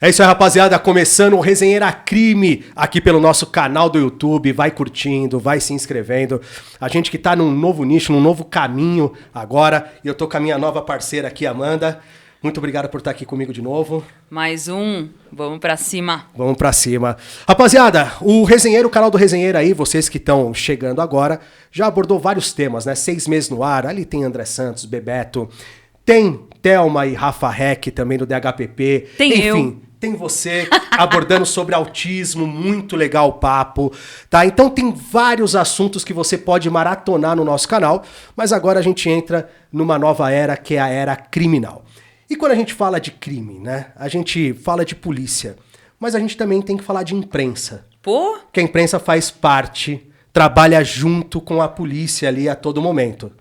É isso aí, rapaziada, começando o Resenheira Crime aqui pelo nosso canal do YouTube. Vai curtindo, vai se inscrevendo. A gente que tá num novo nicho, num novo caminho agora. E eu tô com a minha nova parceira aqui, Amanda. Muito obrigado por estar aqui comigo de novo. Mais um, vamos pra cima. Vamos pra cima. Rapaziada, o Resenheiro, o canal do Resenheiro aí, vocês que estão chegando agora, já abordou vários temas, né? 6 meses no ar, ali tem André Santos, Bebeto, tem Thelma e Rafa Heck também do DHPP. Tem Enfim, tem você abordando sobre autismo, muito legal o papo, tá? Então tem vários assuntos que você pode maratonar no nosso canal, mas agora a gente entra numa nova era, que é a era criminal. E quando a gente fala de crime, né? A gente fala de polícia, mas a gente também tem que falar de imprensa. Pô? Que a imprensa faz parte, trabalha junto com a polícia ali a todo momento.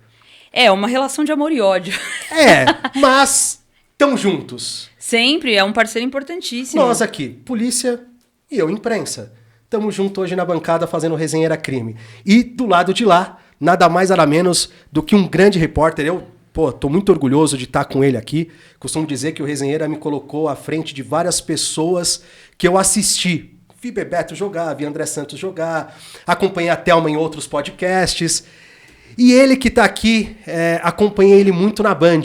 É uma relação de amor e ódio. É, mas estão juntos. Sempre, é um parceiro importantíssimo. Nós aqui, polícia e eu, imprensa. Estamos juntos hoje na bancada fazendo Resenheira Crime. E do lado de lá, nada mais nada menos do que um grande repórter. Eu, tô muito orgulhoso de estar com ele aqui. Costumo dizer que o Resenheira me colocou à frente de várias pessoas que eu assisti. Vi Bebeto jogar, vi André Santos jogar, acompanhei a Thelma em outros podcasts. E ele que está aqui, acompanhei ele muito na Band.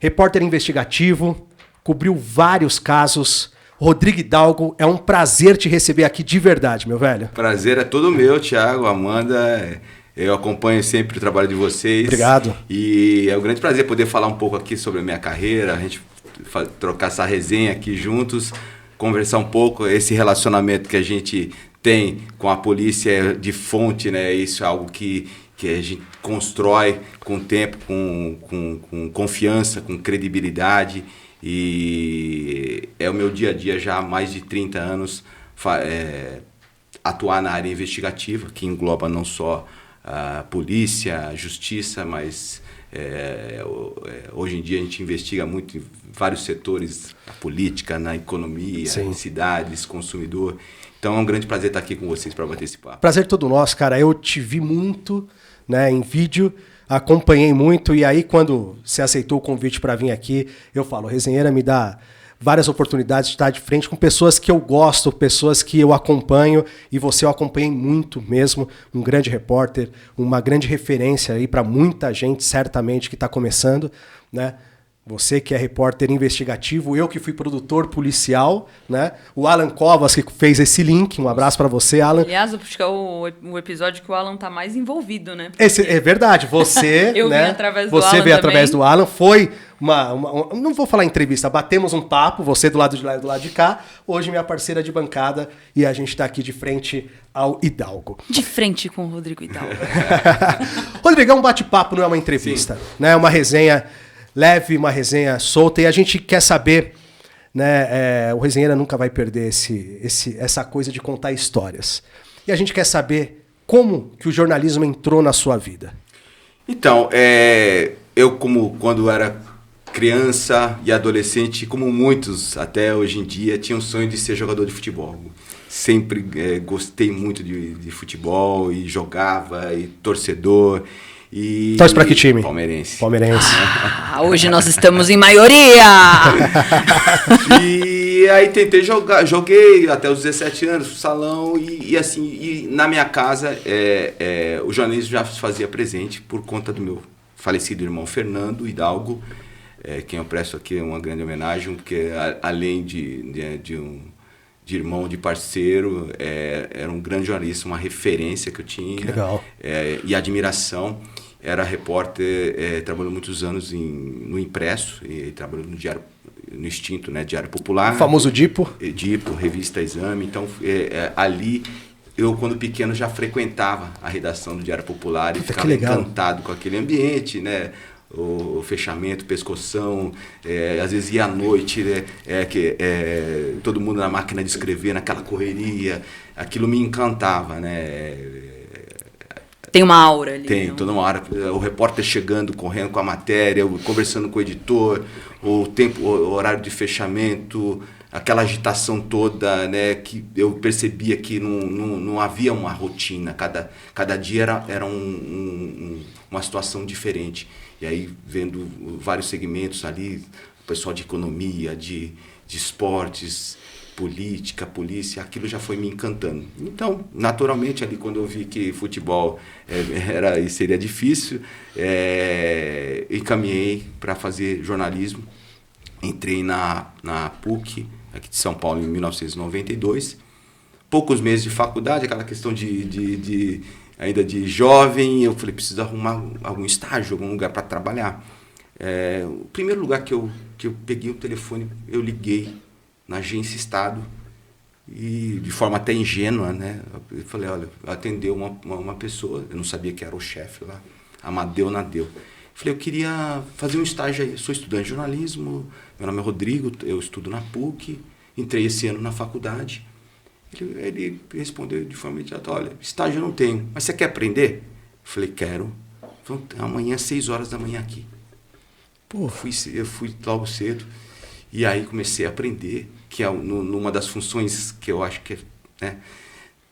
Repórter investigativo, cobriu vários casos. Rodrigo Hidalgo, é um prazer te receber aqui de verdade, meu velho. Prazer é todo meu, Thiago, Amanda. Eu acompanho sempre o trabalho de vocês. Obrigado. E é um grande prazer poder falar um pouco aqui sobre a minha carreira, a gente trocar essa resenha aqui juntos, conversar um pouco, esse relacionamento que a gente tem com a polícia de fonte, né? Isso é algo que a gente constrói com o tempo, com confiança, com credibilidade. E é o meu dia a dia já há mais de 30 anos atuar na área investigativa, que engloba não só a polícia, a justiça, mas hoje em dia a gente investiga muito em vários setores, na política, na economia, Sim. em cidades, consumidor. Então é um grande prazer estar aqui com vocês para bater esse papo. Prazer todo nosso, cara. Eu te vi muito, né, em vídeo, acompanhei muito, e aí quando você aceitou o convite para vir aqui, eu falo, Resenheira me dá várias oportunidades de estar de frente com pessoas que eu gosto, pessoas que eu acompanho, e você eu acompanhei muito mesmo, um grande repórter, uma grande referência aí para muita gente, certamente, que está começando, né? Você que é repórter investigativo, eu que fui produtor policial, né? O Alan Covas que fez esse link, um abraço para você, Alan. Aliás, acho que é o episódio que o Alan tá mais envolvido, né? Esse, é verdade, você, eu né? vim através do você Alan veio através também. do Alan, foi não vou falar entrevista, batemos um papo, você do lado de lá e do lado de cá, hoje minha parceira de bancada, e a gente tá aqui de frente ao Hidalgo. De frente com o Rodrigo Hidalgo. Rodrigo, é um bate-papo, não é uma entrevista, né? É uma resenha leve, uma resenha solta, e a gente quer saber, né? O Resenheira nunca vai perder essa coisa de contar histórias. E a gente quer saber como que o jornalismo entrou na sua vida. Então, eu quando era criança e adolescente, como muitos até hoje em dia, tinha um sonho de ser jogador de futebol. Sempre gostei muito de futebol e jogava, e torcedor. Torce pra que time? Palmeirense. Palmeirense. Hoje nós estamos em maioria! E aí tentei joguei até os 17 anos no salão e assim, e na minha casa o jornalismo já se fazia presente por conta do meu falecido irmão Fernando Hidalgo, quem eu presto aqui uma grande homenagem, porque além de irmão, de parceiro, era um grande jornalista, uma referência que eu tinha. Que legal. E admiração. Era repórter, trabalhou muitos anos no impresso, e trabalhou no diário, no extinto, né, Diário Popular. O famoso Dipo. Dipo, Revista Exame. Então, ali, eu quando pequeno já frequentava a redação do Diário Popular e ficava encantado com aquele ambiente, né? O fechamento, pescoção, às vezes ia à noite, né, todo mundo na máquina de escrever, naquela correria, aquilo me encantava, né? Tem uma aura ali. Tem, toda uma hora, o repórter chegando, correndo com a matéria, conversando com o editor, o horário de fechamento, aquela agitação toda, né, que eu percebia que não havia uma rotina, cada dia era uma situação diferente. E aí, vendo vários segmentos ali, o pessoal de economia, de de esportes, polícia, aquilo já foi me encantando. Então, naturalmente, ali quando eu vi que futebol era e seria difícil, encaminhei para fazer jornalismo. Entrei na PUC, aqui de São Paulo, em 1992. Poucos meses de faculdade, aquela questão ainda de jovem, eu falei, preciso arrumar algum estágio, algum lugar para trabalhar. O primeiro lugar que eu peguei o telefone, eu liguei na Agência Estado, e de forma até ingênua, né? Eu falei, olha, atendeu uma pessoa, eu não sabia que era o chefe lá, Amadeu Nadeu. Falei, eu queria fazer um estágio aí, eu sou estudante de jornalismo, meu nome é Rodrigo, eu estudo na PUC, entrei esse ano na faculdade. Ele respondeu de forma imediata, olha, estágio eu não tenho, mas você quer aprender? Eu falei, quero. Então, amanhã, 6 horas da manhã aqui. Pô, eu fui logo cedo. E aí comecei a aprender, que é numa das funções que eu acho que é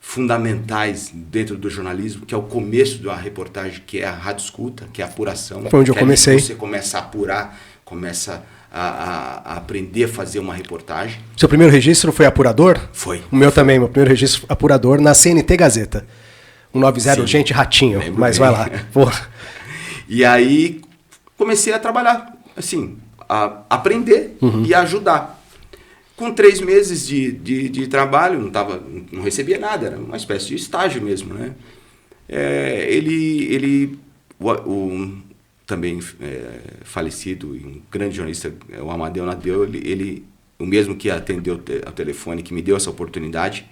fundamentais dentro do jornalismo, que é o começo de uma reportagem, que é a rádio escuta, que é a apuração. Foi onde eu comecei. Você começa a apurar, começa a aprender a fazer uma reportagem. Seu primeiro registro foi apurador? Foi. O meu também, meu primeiro registro apurador na CNT Gazeta. 190, gente, ratinho, mas bem. Vai lá. Porra. E aí comecei a trabalhar, assim, a aprender e a ajudar. Com 3 meses de trabalho, não recebia nada, era uma espécie de estágio mesmo, né? Também falecido e um grande jornalista, o Amadeu Nadeu, ele, o mesmo que atendeu ao telefone, que me deu essa oportunidade,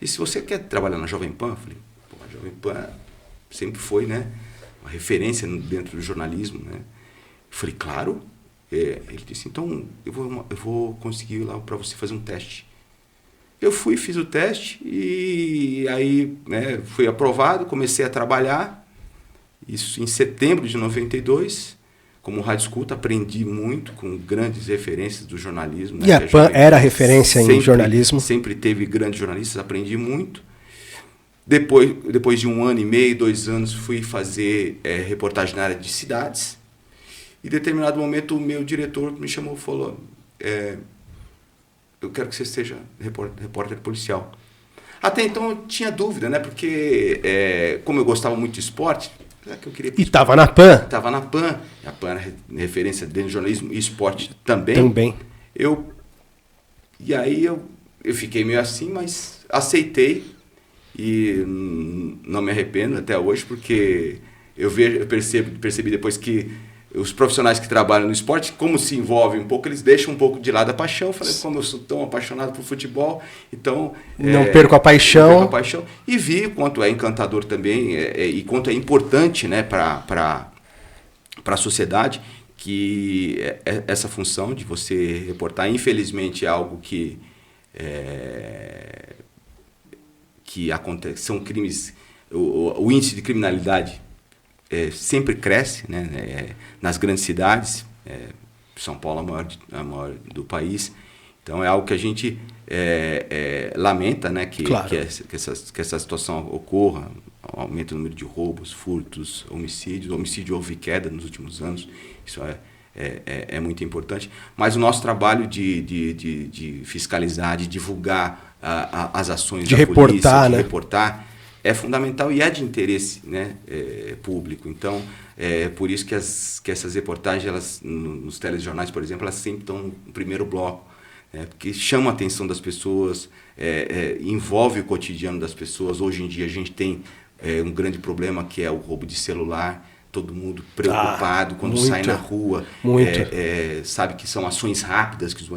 disse, você quer trabalhar na Jovem Pan? Eu falei, pô, a Jovem Pan sempre foi, né, uma referência dentro do jornalismo, né? Eu falei, claro. Ele disse, então eu vou conseguir ir lá para você fazer um teste. Eu fui, fiz o teste e aí, né, fui aprovado, comecei a trabalhar. Isso em setembro de 92, como rádio escuta, aprendi muito com grandes referências do jornalismo. E a PAN era referência em jornalismo? Sempre teve grandes jornalistas, aprendi muito. Depois de 1 ano e meio, 2 anos, fui fazer reportagem na área de cidades. E em determinado momento o meu diretor me chamou e falou, eu quero que você seja repórter policial. Até então eu tinha dúvida, né? Porque como eu gostava muito de esporte, que eu queria... E estava na PAN? Estava na PAN. A PAN era referência dentro de jornalismo e esporte também. Também. E aí eu fiquei meio assim, mas aceitei e não me arrependo até hoje, porque eu percebi depois que os profissionais que trabalham no esporte, como se envolvem um pouco, eles deixam um pouco de lado a paixão. Eu falei, como eu sou tão apaixonado por futebol, então... Não perco a paixão. Não perco a paixão. E vi o quanto é encantador também e quanto é importante, né, para a sociedade, que essa função de você reportar, infelizmente, é algo que acontece, são crimes... O índice de criminalidade sempre cresce, né, nas grandes cidades. São Paulo é a maior do país. Então é algo que a gente lamenta, né, claro, que essa situação ocorra. Aumenta o número de roubos, furtos, homicídios. Homicídio houve queda nos últimos anos. Isso é muito importante. Mas o nosso trabalho de fiscalizar, de divulgar as ações da polícia, de reportar, é fundamental e é de interesse, né, público. Então, por isso que essas reportagens, elas, nos telejornais, por exemplo, elas sempre estão no primeiro bloco, porque chama a atenção das pessoas, envolve o cotidiano das pessoas. Hoje em dia a gente tem um grande problema, que é o roubo de celular. Todo mundo preocupado quando sai na rua, sabe que são ações rápidas, que os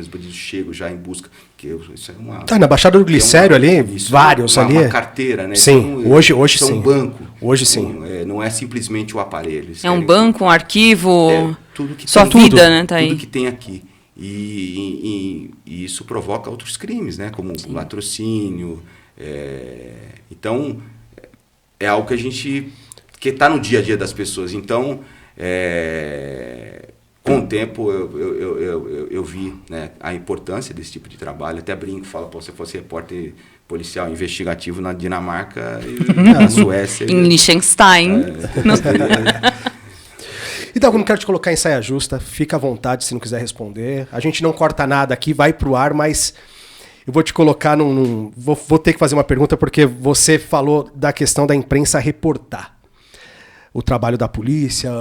bandidos chegam já em busca. Que isso é uma, na Baixada do Glicério ali, vários ali. Uma carteira, né? Sim, então, hoje sim. Um banco. Hoje sim. Não é simplesmente o aparelho. Um banco, um arquivo, tudo que sua tem, vida, né? Tá aí. Tudo que tem aqui. E isso provoca outros crimes, né? Como latrocínio. Então, é algo que a gente... que está no dia a dia das pessoas. Então, com o tempo, eu vi, né, a importância desse tipo de trabalho. Até brinco, falo, se eu fosse repórter policial investigativo na Dinamarca e na Suécia... Em Liechtenstein. Então, eu não quero te colocar em saia justa, fica à vontade se não quiser responder. A gente não corta nada aqui, vai pro ar, mas eu vou te colocar Vou ter que fazer uma pergunta, porque você falou da questão da imprensa reportar o trabalho da polícia.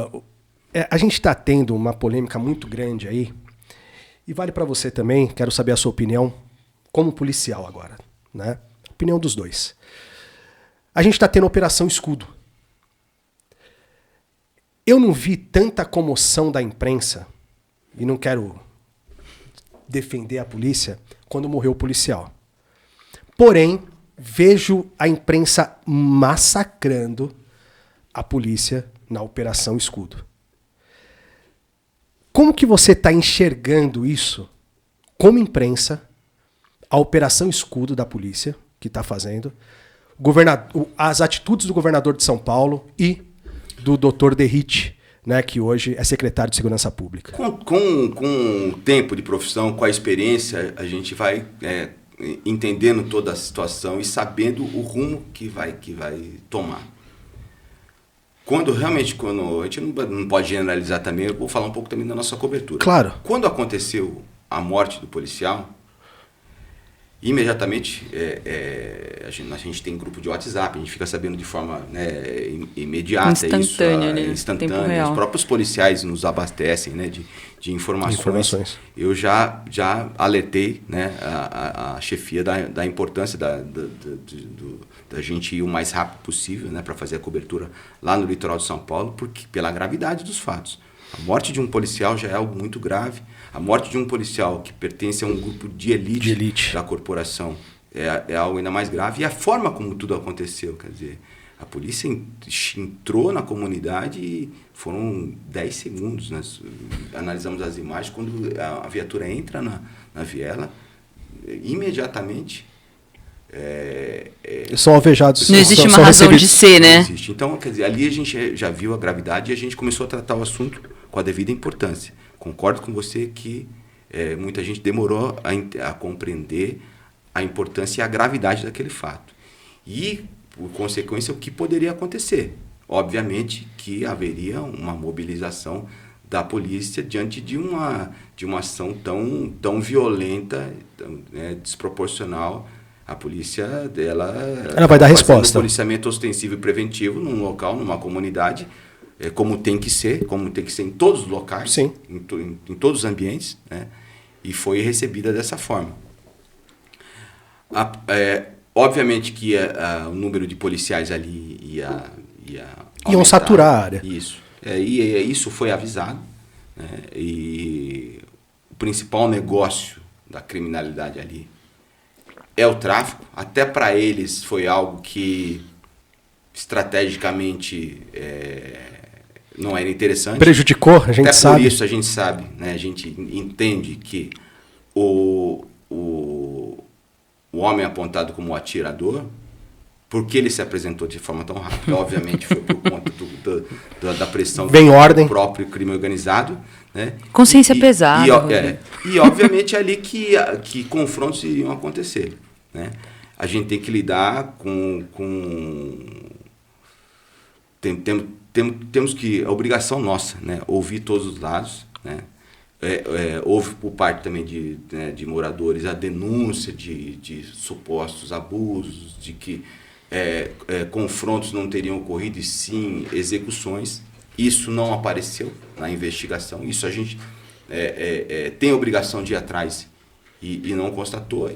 A gente está tendo uma polêmica muito grande aí, e vale para você também, quero saber a sua opinião, como policial agora, né? Opinião dos dois. A gente está tendo Operação Escudo. Eu não vi tanta comoção da imprensa, e não quero defender a polícia, quando morreu o policial. Porém, vejo a imprensa massacrando a polícia na Operação Escudo. Como que você está enxergando isso, como imprensa, a Operação Escudo da polícia, que está fazendo, as atitudes do governador de São Paulo e do Dr. Derrite, né, que hoje é secretário de Segurança Pública? Com o tempo de profissão, com a experiência, a gente vai entendendo toda a situação e sabendo o rumo que vai tomar. Quando a gente não pode generalizar também, eu vou falar um pouco também da nossa cobertura. Claro. Quando aconteceu a morte do policial, imediatamente a gente tem grupo de WhatsApp, a gente fica sabendo de forma imediata, instantânea. Os próprios policiais nos abastecem, né, de informações. Eu já alertei, né, a chefia da importância da gente ir o mais rápido possível, né, para fazer a cobertura lá no litoral de São Paulo, porque pela gravidade dos fatos. A morte de um policial já é algo muito grave. A morte de um policial que pertence a um grupo de elite da corporação é algo ainda mais grave. E a forma como tudo aconteceu, quer dizer, a polícia entrou na comunidade e foram 10 segundos. Nós analisamos as imagens, quando a viatura entra na viela, imediatamente... São alvejados. Não existe uma razão de ser, né? Não existe. Então, quer dizer, ali a gente já viu a gravidade e a gente começou a tratar o assunto com a devida importância. Concordo com você que muita gente demorou a compreender a importância e a gravidade daquele fato. E, por consequência, o que poderia acontecer? Obviamente que haveria uma mobilização da polícia diante de uma ação tão violenta, desproporcional. A polícia, ela vai dar resposta. Um policiamento ostensivo e preventivo num local, numa comunidade, como tem que ser em todos os locais, sim, em todos os ambientes, né? E foi recebida dessa forma. Obviamente que o número de policiais ali ia iam saturar a área. Isso. Isso foi avisado, né? E o principal negócio da criminalidade ali é o tráfico. Até para eles foi algo que estrategicamente não era interessante. Prejudicou, a gente sabe. Até por isso a gente sabe, né? A gente entende que o homem apontado como atirador, porque ele se apresentou de forma tão rápida, obviamente foi por conta da pressão do próprio crime organizado, né? Consciência pesada. E obviamente é ali que confrontos iriam acontecer, né? A gente tem que lidar temos que, a obrigação nossa, né? Ouvir todos os lados, né? Houve por parte também de moradores a denúncia de supostos abusos, de que confrontos não teriam ocorrido e sim execuções. Isso não apareceu na investigação, isso a gente tem a obrigação de ir atrás e não constatou.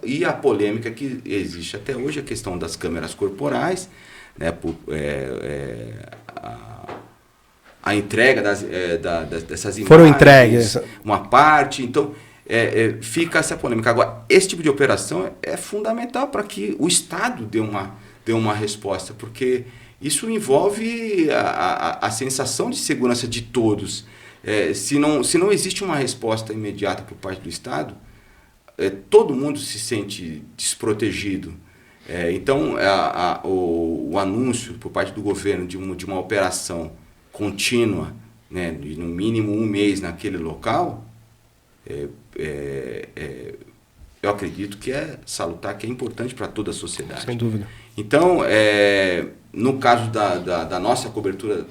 E a polêmica que existe até hoje, a questão das câmeras corporais, né, a entrega dessas imagens. Foram entregues. Uma parte, então fica essa polêmica. Agora, esse tipo de operação é fundamental para que o Estado dê uma resposta, porque isso envolve a sensação de segurança de todos. Se não existe uma resposta imediata por parte do Estado, todo mundo se sente desprotegido. Então, o anúncio por parte do governo de uma operação contínua, né, de no mínimo 1 mês naquele local, eu acredito que é salutar, que é importante para toda a sociedade. Sem dúvida. Então, no caso da nossa cobertura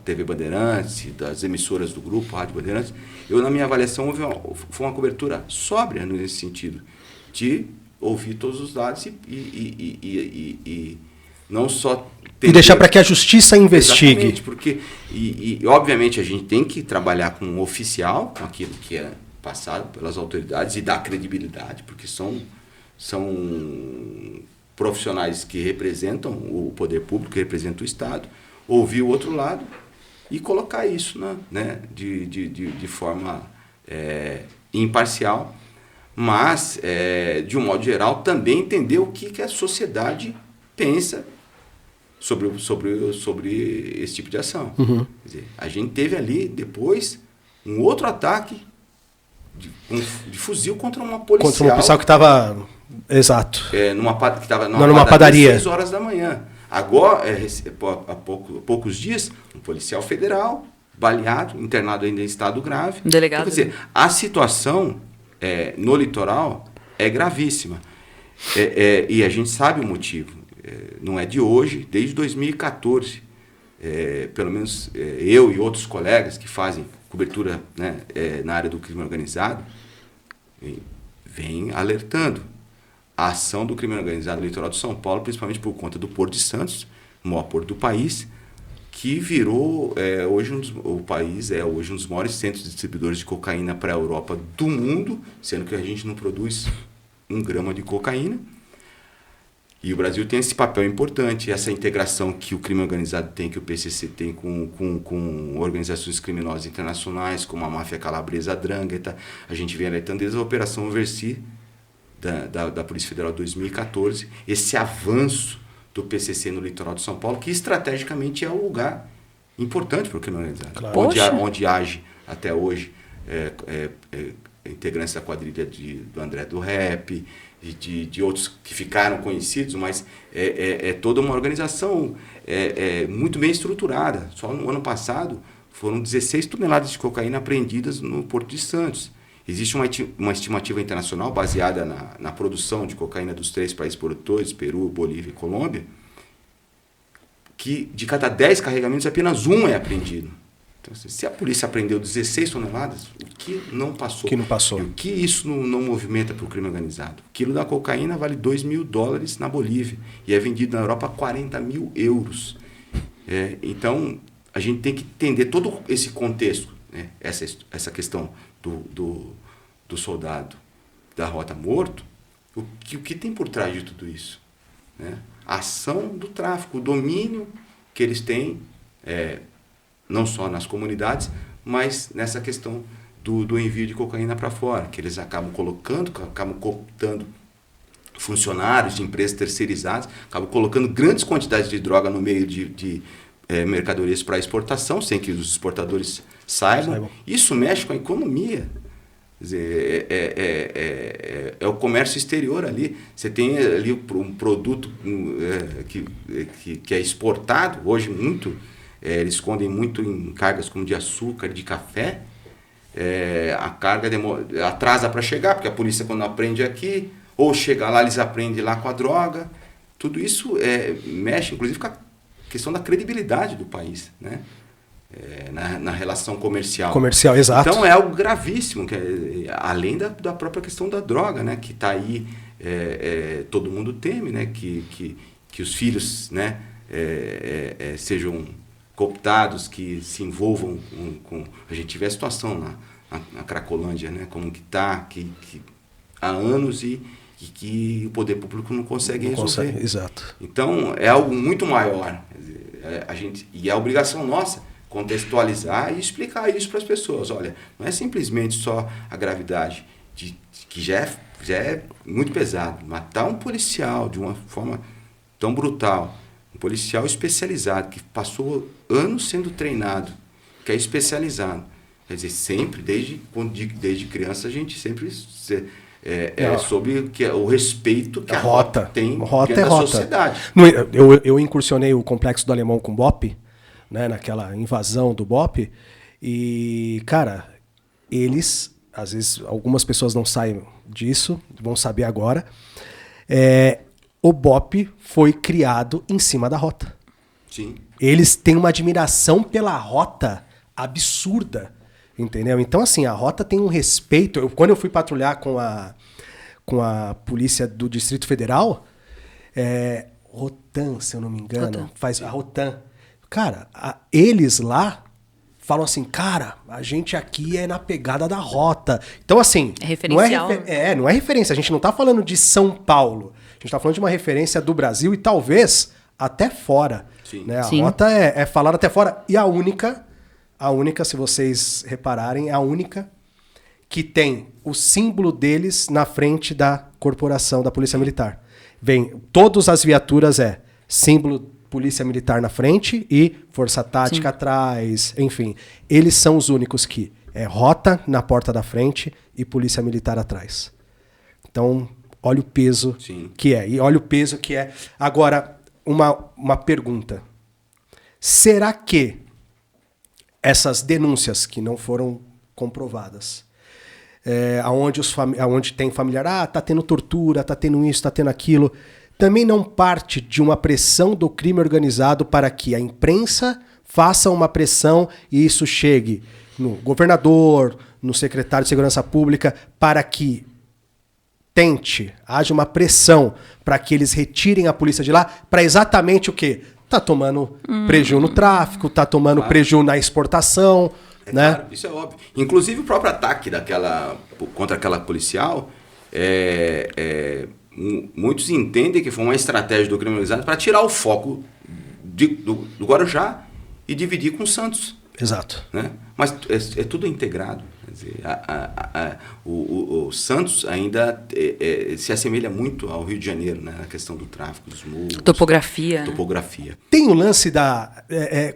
TV Bandeirantes, das emissoras do grupo, Rádio Bandeirantes, na minha avaliação, foi uma cobertura sóbria nesse sentido, de ouvir todos os dados e não só... E deixar para que a justiça investigue. Exatamente, porque, obviamente, a gente tem que trabalhar com um oficial, com aquilo que é passado pelas autoridades e dar credibilidade, porque são profissionais que representam o poder público, que representam o Estado, ouvir o outro lado e colocar isso, né, de forma imparcial, mas, de um modo geral, também entender o que a sociedade pensa sobre esse tipo de ação. Quer dizer, a gente teve ali, depois, um outro ataque de fuzil contra uma policial. Contra uma policial que estava... Exato. Que estava numa padaria às 6 horas da manhã. Agora, há poucos dias, um policial federal, baleado, internado ainda em estado grave. Delegado. Então, quer dizer, a situação no litoral é gravíssima. E a gente sabe o motivo. Não é de hoje, desde 2014. Pelo menos eu e outros colegas que fazem cobertura, né, na área do crime organizado, vêm alertando a ação do crime organizado no litoral de São Paulo, principalmente por conta do Porto de Santos, o maior porto do país, que virou o país é hoje um dos maiores centros de distribuidores de cocaína para a Europa do mundo, sendo que a gente não produz 1 grama de cocaína. E o Brasil tem esse papel importante, essa integração que o crime organizado tem, que o PCC tem com organizações criminosas internacionais, como a máfia calabresa, a Drangheta. A gente vem alertando desde a Operação Versi, da Polícia Federal de 2014, esse avanço do PCC no litoral de São Paulo, que estrategicamente é um lugar importante para o crime organizado. Claro. Onde age até hoje integrantes da quadrilha do André do Rap, de outros que ficaram conhecidos, mas toda uma organização muito bem estruturada. Só no ano passado foram 16 toneladas de cocaína apreendidas no Porto de Santos. Existe uma estimativa internacional baseada na produção de cocaína dos 3 países produtores, Peru, Bolívia e Colômbia, que de cada 10 carregamentos apenas 1 é apreendido. Então, se a polícia apreendeu 16 toneladas, o que não passou? O que não passou. E o que isso não movimenta para o crime organizado? O quilo da cocaína vale $2.000 na Bolívia e é vendido na Europa a 40 mil euros. Então, a gente tem que entender todo esse contexto, né? Essa questão do soldado da rota morto, o que tem por trás de tudo isso, né? A ação do tráfico, o domínio que eles têm, não só nas comunidades, mas nessa questão do envio de cocaína para fora, que eles acabam cooptando funcionários de empresas terceirizadas, acabam colocando grandes quantidades de droga no meio de mercadorias para exportação, sem que os exportadores saibam. Isso mexe com a economia. Quer dizer, é o comércio exterior ali. Você tem ali um produto que é exportado, hoje muito, eles escondem muito em cargas como de açúcar, de café. A carga atrasa para chegar, porque a polícia quando aprende aqui, ou chega lá, eles aprendem lá com a droga. Tudo isso mexe, inclusive, com a questão da credibilidade do país, né? Na relação comercial. Comercial, exato. Então é algo gravíssimo, além da própria questão da droga, né? Que está aí, todo mundo teme, né? Que os filhos, né? Sejam cooptados, que se envolvam com... A gente tiver a situação na Cracolândia, né? Como que está, que há anos e que o poder público não consegue resolver. Exato. Então é algo muito maior. E é a obrigação nossa contextualizar e explicar isso para as pessoas. Olha, não é simplesmente só a gravidade, que já é muito pesado. Matar um policial de uma forma tão brutal, um policial especializado, que passou anos sendo treinado, que é especializado. Quer dizer, sempre, desde criança, a gente sempre soube que o respeito que a rota tem diante da sociedade. Eu incursionei o Complexo do Alemão com o BOPE, né, naquela invasão do BOPE, e, cara, eles, às vezes, algumas pessoas não saem disso, vão saber agora, o BOPE foi criado em cima da rota. Sim. eles têm uma admiração pela rota absurda, entendeu? Então, assim, a rota tem um respeito. Quando eu fui patrulhar com a polícia do Distrito Federal, Rotan, se eu não me engano, Rotan. faz a Rotan. Cara, eles lá falam assim, cara, a gente aqui é na pegada da rota. Então, assim... É referencial. Não é referência. A gente não tá falando de São Paulo. A gente tá falando de uma referência do Brasil e talvez até fora. Sim. Né? A Sim. rota é falada até fora. E a única, se vocês repararem, é a única que tem o símbolo deles na frente da corporação da Polícia Militar. Vem, todas as viaturas símbolo Polícia Militar na frente e Força Tática atrás, enfim. Eles são os únicos que rota na porta da frente e Polícia Militar atrás. Então, olha o peso que é. E olha o peso que é. Agora, uma pergunta. Será que essas denúncias que não foram comprovadas, aonde tem familiar, tá tendo tortura, tá tendo isso, tá tendo aquilo, também não parte de uma pressão do crime organizado para que a imprensa faça uma pressão e isso chegue no governador, no secretário de Segurança Pública, para que haja uma pressão para que eles retirem a polícia de lá, para exatamente o quê? Tá tomando prejuízo no tráfico, tá tomando prejuízo na exportação, né? Claro, isso é óbvio. Inclusive o próprio ataque contra aquela policial, muitos entendem que foi uma estratégia do crime organizado para tirar o foco do Guarujá e dividir com o Santos. Exato. Né? Mas é tudo integrado. Quer dizer, o Santos ainda se assemelha muito ao Rio de Janeiro, né? Na questão do tráfico, dos muros. Topografia. Tem o lance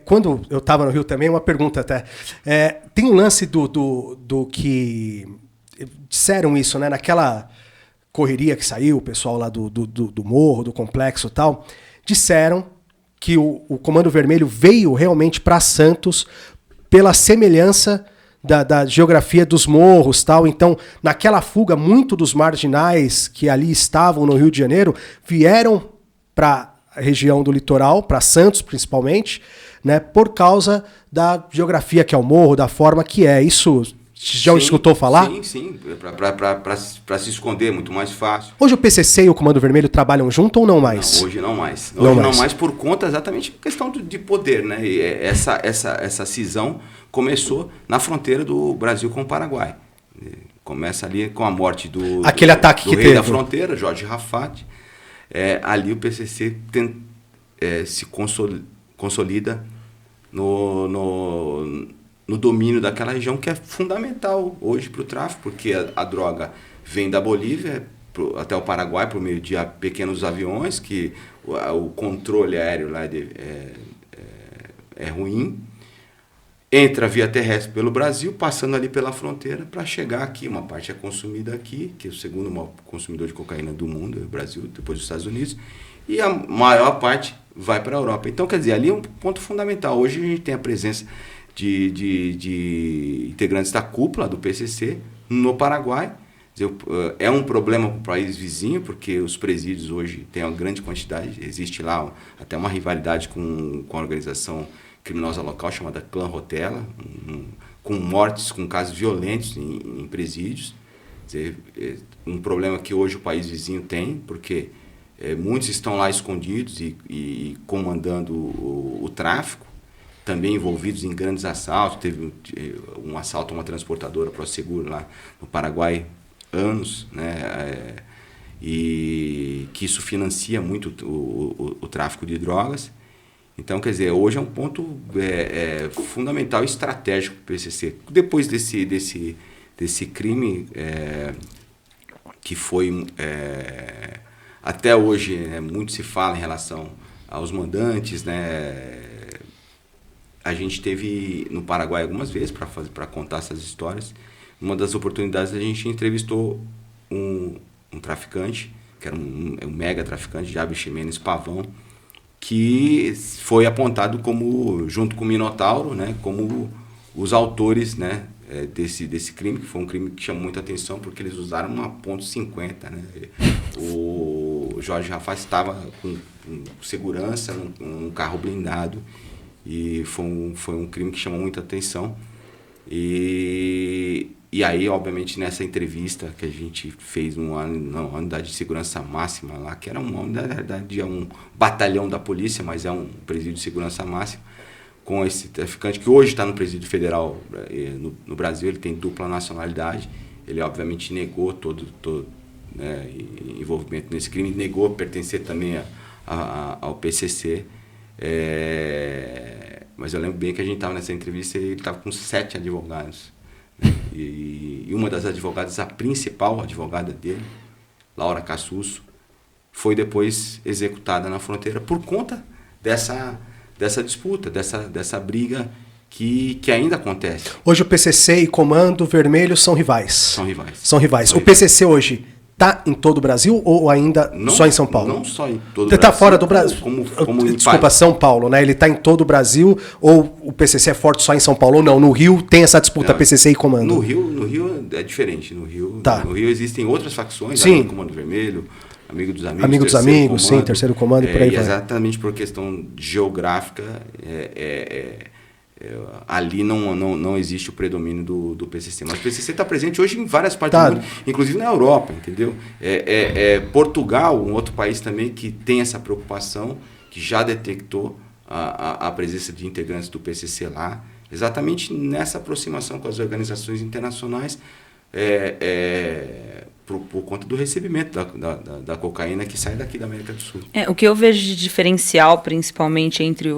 quando eu estava no Rio também, uma pergunta até. Tem um lance do que... Disseram isso, né? Naquela correria que saiu, o pessoal lá do morro, do complexo e tal, disseram que o Comando Vermelho veio realmente para Santos pela semelhança da geografia dos morros, tal. Então, naquela fuga, muito dos marginais que ali estavam no Rio de Janeiro vieram para a região do litoral, para Santos principalmente, né, por causa da geografia que é o morro, da forma que é. Isso já escutou falar? Sim. Para se esconder, muito mais fácil. Hoje o PCC e o Comando Vermelho trabalham junto ou não mais? Não, hoje não mais. Hoje não mais por conta exatamente da questão de poder, né? E essa cisão começou na fronteira do Brasil com o Paraguai. Começa ali com a morte do ataque do rei da fronteira, Jorge Rafat. Ali o PCC se consolida no domínio daquela região, que é fundamental hoje para o tráfico, porque a droga vem da Bolívia até o Paraguai por meio de pequenos aviões, que o controle aéreo lá é ruim, entra via terrestre pelo Brasil, passando ali pela fronteira para chegar aqui. Uma parte é consumida aqui, que é o segundo maior consumidor de cocaína do mundo, é o Brasil, depois dos Estados Unidos, e a maior parte vai para a Europa. Então, quer dizer, ali é um ponto fundamental. Hoje a gente tem a presença de integrantes da cúpula do PCC no Paraguai. É um problema para o país vizinho, porque os presídios hoje têm uma grande quantidade. Existe lá até uma rivalidade com a organização criminosa local chamada Clã Rotella, com mortes, com casos violentos em presídios. Quer dizer, um problema que hoje o país vizinho tem, porque muitos estão lá escondidos e comandando o tráfico, também envolvidos em grandes assaltos. Teve um assalto a uma transportadora ProSeguro lá no Paraguai, anos, né? E que isso financia muito o tráfico de drogas. Então, quer dizer, hoje é um ponto fundamental e estratégico para o PCC. Depois desse crime que foi... até hoje muito se fala em relação aos mandantes, né? A gente teve no Paraguai algumas vezes para contar essas histórias. Uma das oportunidades a gente entrevistou um traficante, que era um mega traficante, Jabe Ximenes Pavão, que foi apontado como, junto com o Minotauro, né, como os autores, né, desse crime, que foi um crime que chamou muita atenção porque eles usaram uma .50, né? O Jorge Rafat estava com segurança num carro blindado E foi um crime que chamou muita atenção. E aí, obviamente, nessa entrevista que a gente fez na unidade de segurança máxima lá, que era na verdade, é um batalhão da polícia, mas é um presídio de segurança máxima, com esse traficante que hoje está no presídio federal no Brasil, ele tem dupla nacionalidade. Ele, obviamente, negou todo né, envolvimento nesse crime, negou pertencer também ao PCC. Mas eu lembro bem que a gente estava nessa entrevista e ele estava com 7 advogados. Né? E uma das advogadas, a principal advogada dele, Laura Cassusso, foi depois executada na fronteira por conta dessa disputa, dessa briga que ainda acontece. Hoje o PCC e Comando Vermelho são rivais. São rivais. O PCC hoje está em todo o Brasil ou ainda só em São Paulo? Não só em todo o Brasil. Está fora do Brasil? Desculpa, São Paulo, né? Ele está em todo o Brasil ou o PCC é forte só em São Paulo ou não? No Rio tem essa disputa PCC e Comando? No Rio é diferente. No Rio existem outras facções, sim. Comando Vermelho, Amigo dos Amigos, Amigo dos Amigos, sim, Terceiro Comando e por aí vai. Exatamente por questão geográfica, ali não existe o predomínio do PCC. Mas o PCC está presente hoje em várias partes do mundo, inclusive na Europa, entendeu? Portugal, um outro país também que tem essa preocupação, que já detectou a presença de integrantes do PCC lá, exatamente nessa aproximação com as organizações internacionais, por conta do recebimento da cocaína que sai daqui da América do Sul. O que eu vejo de diferencial, principalmente entre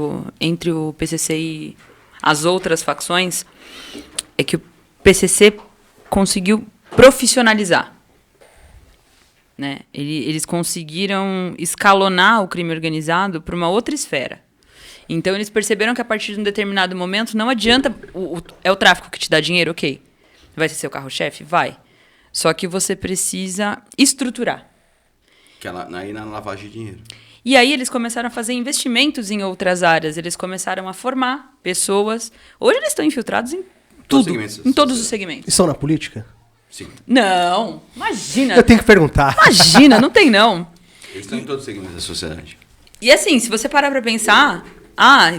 o PCC e as outras facções, é que o PCC conseguiu profissionalizar. Né? Eles conseguiram escalonar o crime organizado para uma outra esfera. Então, eles perceberam que a partir de um determinado momento não adianta... É o tráfico que te dá dinheiro, ok. Vai ser seu carro-chefe? Vai. Só que você precisa estruturar. Que aí na lavagem de dinheiro. E aí eles começaram a fazer investimentos em outras áreas. Eles começaram a formar pessoas. Hoje eles estão infiltrados em tudo. Em todos os segmentos. E são na política? Sim. Não. Imagina. Eu tenho que perguntar. Imagina, não tem não. Eles estão em todos os segmentos da sociedade. E assim, se você parar pra pensar...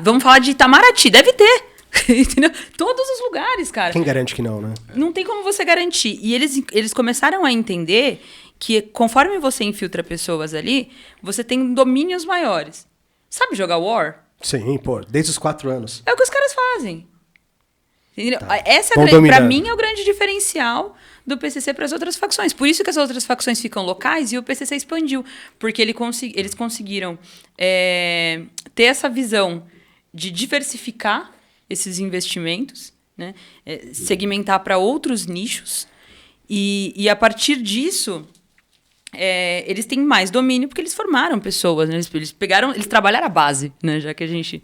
vamos falar de Itamaraty. Deve ter. Entendeu? Todos os lugares, cara. Quem garante que não, né? Não tem como você garantir. E eles começaram a entender que conforme você infiltra pessoas ali, você tem domínios maiores. Sabe jogar War? Sim, desde os 4 anos. É o que os caras fazem. Entendeu? Tá. Essa, pra mim, é o grande diferencial do PCC para as outras facções. Por isso que as outras facções ficam locais e o PCC expandiu. Porque eles conseguiram ter essa visão de diversificar esses investimentos, né? Segmentar para outros nichos e a partir disso eles têm mais domínio porque eles formaram pessoas, né? Eles trabalharam a base, né? Já que a gente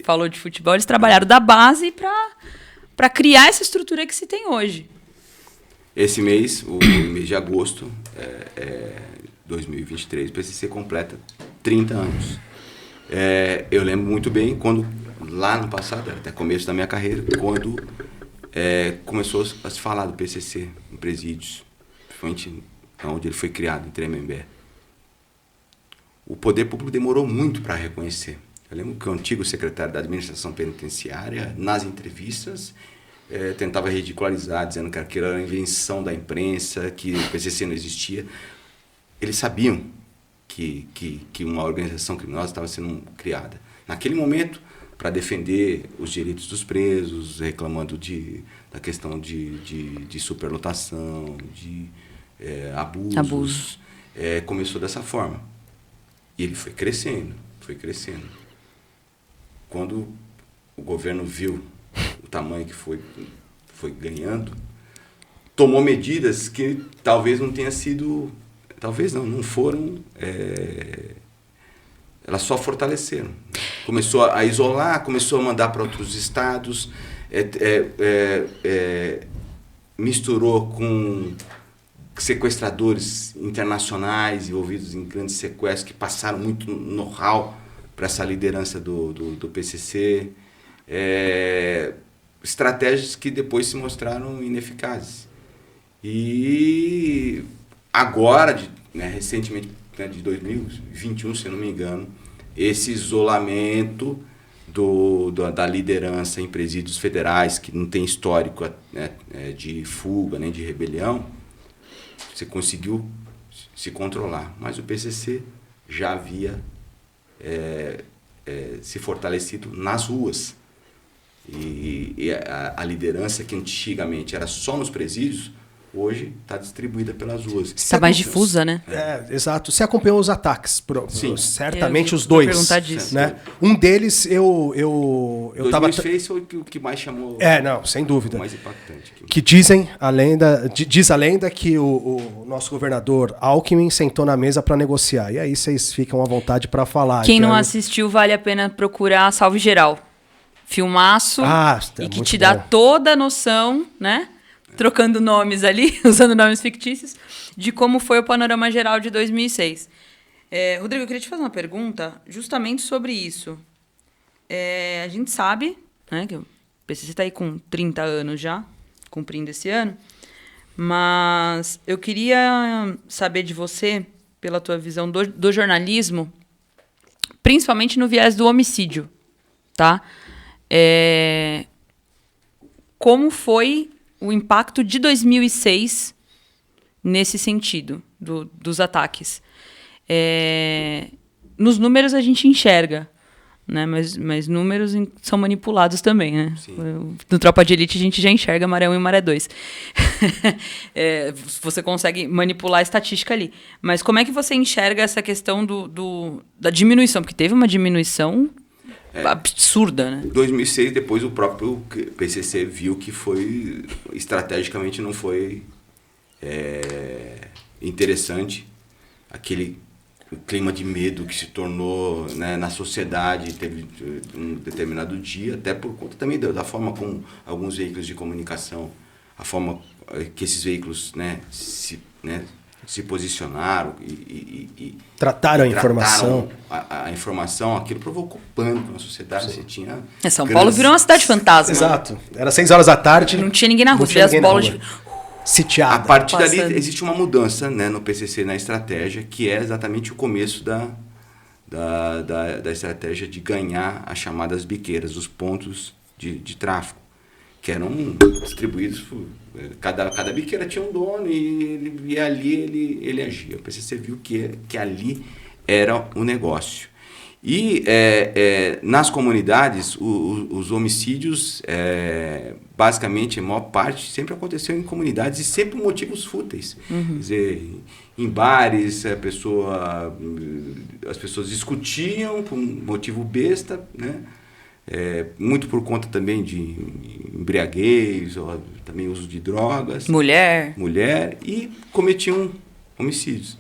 falou de futebol, eles trabalharam da base para criar essa estrutura que se tem hoje. Esse mês, o mês de agosto, 2023, o PCC completa 30 anos. Eu lembro muito bem quando lá no passado, até começo da minha carreira, quando começou a se falar do PCC em presídios, principalmente onde ele foi criado, em Tremembé. O poder público demorou muito para reconhecer. Eu lembro que o antigo secretário da administração penitenciária, nas entrevistas, tentava ridicularizar, dizendo que aquilo era uma invenção da imprensa, que o PCC não existia. Eles sabiam que uma organização criminosa estava sendo criada. Naquele momento, para defender os direitos dos presos, reclamando da questão de superlotação, de abusos. Começou dessa forma. E ele foi crescendo. Quando o governo viu o tamanho que foi ganhando, tomou medidas que talvez não tenha sido... Talvez não foram... elas só fortaleceram. Começou a isolar, começou a mandar para outros estados, misturou com sequestradores internacionais envolvidos em grandes sequestros que passaram muito know-how para essa liderança do PCC. Estratégias que depois se mostraram ineficazes. E agora, recentemente, de 2021, se eu não me engano, esse isolamento da liderança em presídios federais, que não tem histórico, né, de fuga nem de rebelião, você conseguiu se controlar. Mas o PCC já havia se fortalecido nas ruas. E a liderança que antigamente era só nos presídios, hoje está distribuída pelas ruas. Está mais difusa, né? Exato. Você acompanhou os ataques, Sim. certamente os dois. Perguntar disso. Né? Um deles, eu tava... 2006 foi o que mais chamou... não, sem dúvida. O mais impactante. Que diz a lenda que o nosso governador Alckmin sentou na mesa para negociar. E aí vocês ficam à vontade para falar. Quem não assistiu, vale a pena procurar Salve Geral. Filmaço. E que te dá toda a noção, né? Trocando nomes ali, usando nomes fictícios, de como foi o panorama geral de 2006. Rodrigo, eu queria te fazer uma pergunta justamente sobre isso. A gente sabe, né, que o PCC está aí com 30 anos já, cumprindo esse ano, mas eu queria saber de você, pela tua visão do jornalismo, principalmente no viés do homicídio, tá? Como foi o impacto de 2006 nesse sentido, dos ataques. Nos números a gente enxerga, né? Mas números são manipulados também, né? No Tropa de Elite a gente já enxerga Maré 1 e Maré 2. Você consegue manipular a estatística ali. Mas como é que você enxerga essa questão da diminuição? Porque teve uma diminuição absurda, né? Em 2006, depois o próprio PCC viu que foi, estrategicamente não foi interessante. Aquele clima de medo que se tornou, né, na sociedade, teve um determinado dia, até por conta também da forma como alguns veículos de comunicação, a forma que esses veículos, né, se posicionaram e trataram a informação. A informação, aquilo provocou pânico na sociedade. Você tinha São Paulo virou uma cidade fantasma. Exato. Era 6 horas da tarde. Não tinha ninguém na rua. As bolas sitiada. A partir dali existe uma mudança, né, no PCC, na estratégia, que é exatamente o começo da estratégia de ganhar as chamadas biqueiras, os pontos de tráfico, que eram distribuídos. Cada biqueira tinha um dono e ali ele agia. O PCC viu que ali era um negócio. E nas comunidades, os homicídios, basicamente, a maior parte, sempre aconteceu em comunidades e sempre por motivos fúteis. Quer dizer, em bares, as pessoas discutiam por um motivo besta, né? Muito por conta também de embriaguez, ou também uso de drogas. Mulher, e cometiam homicídios.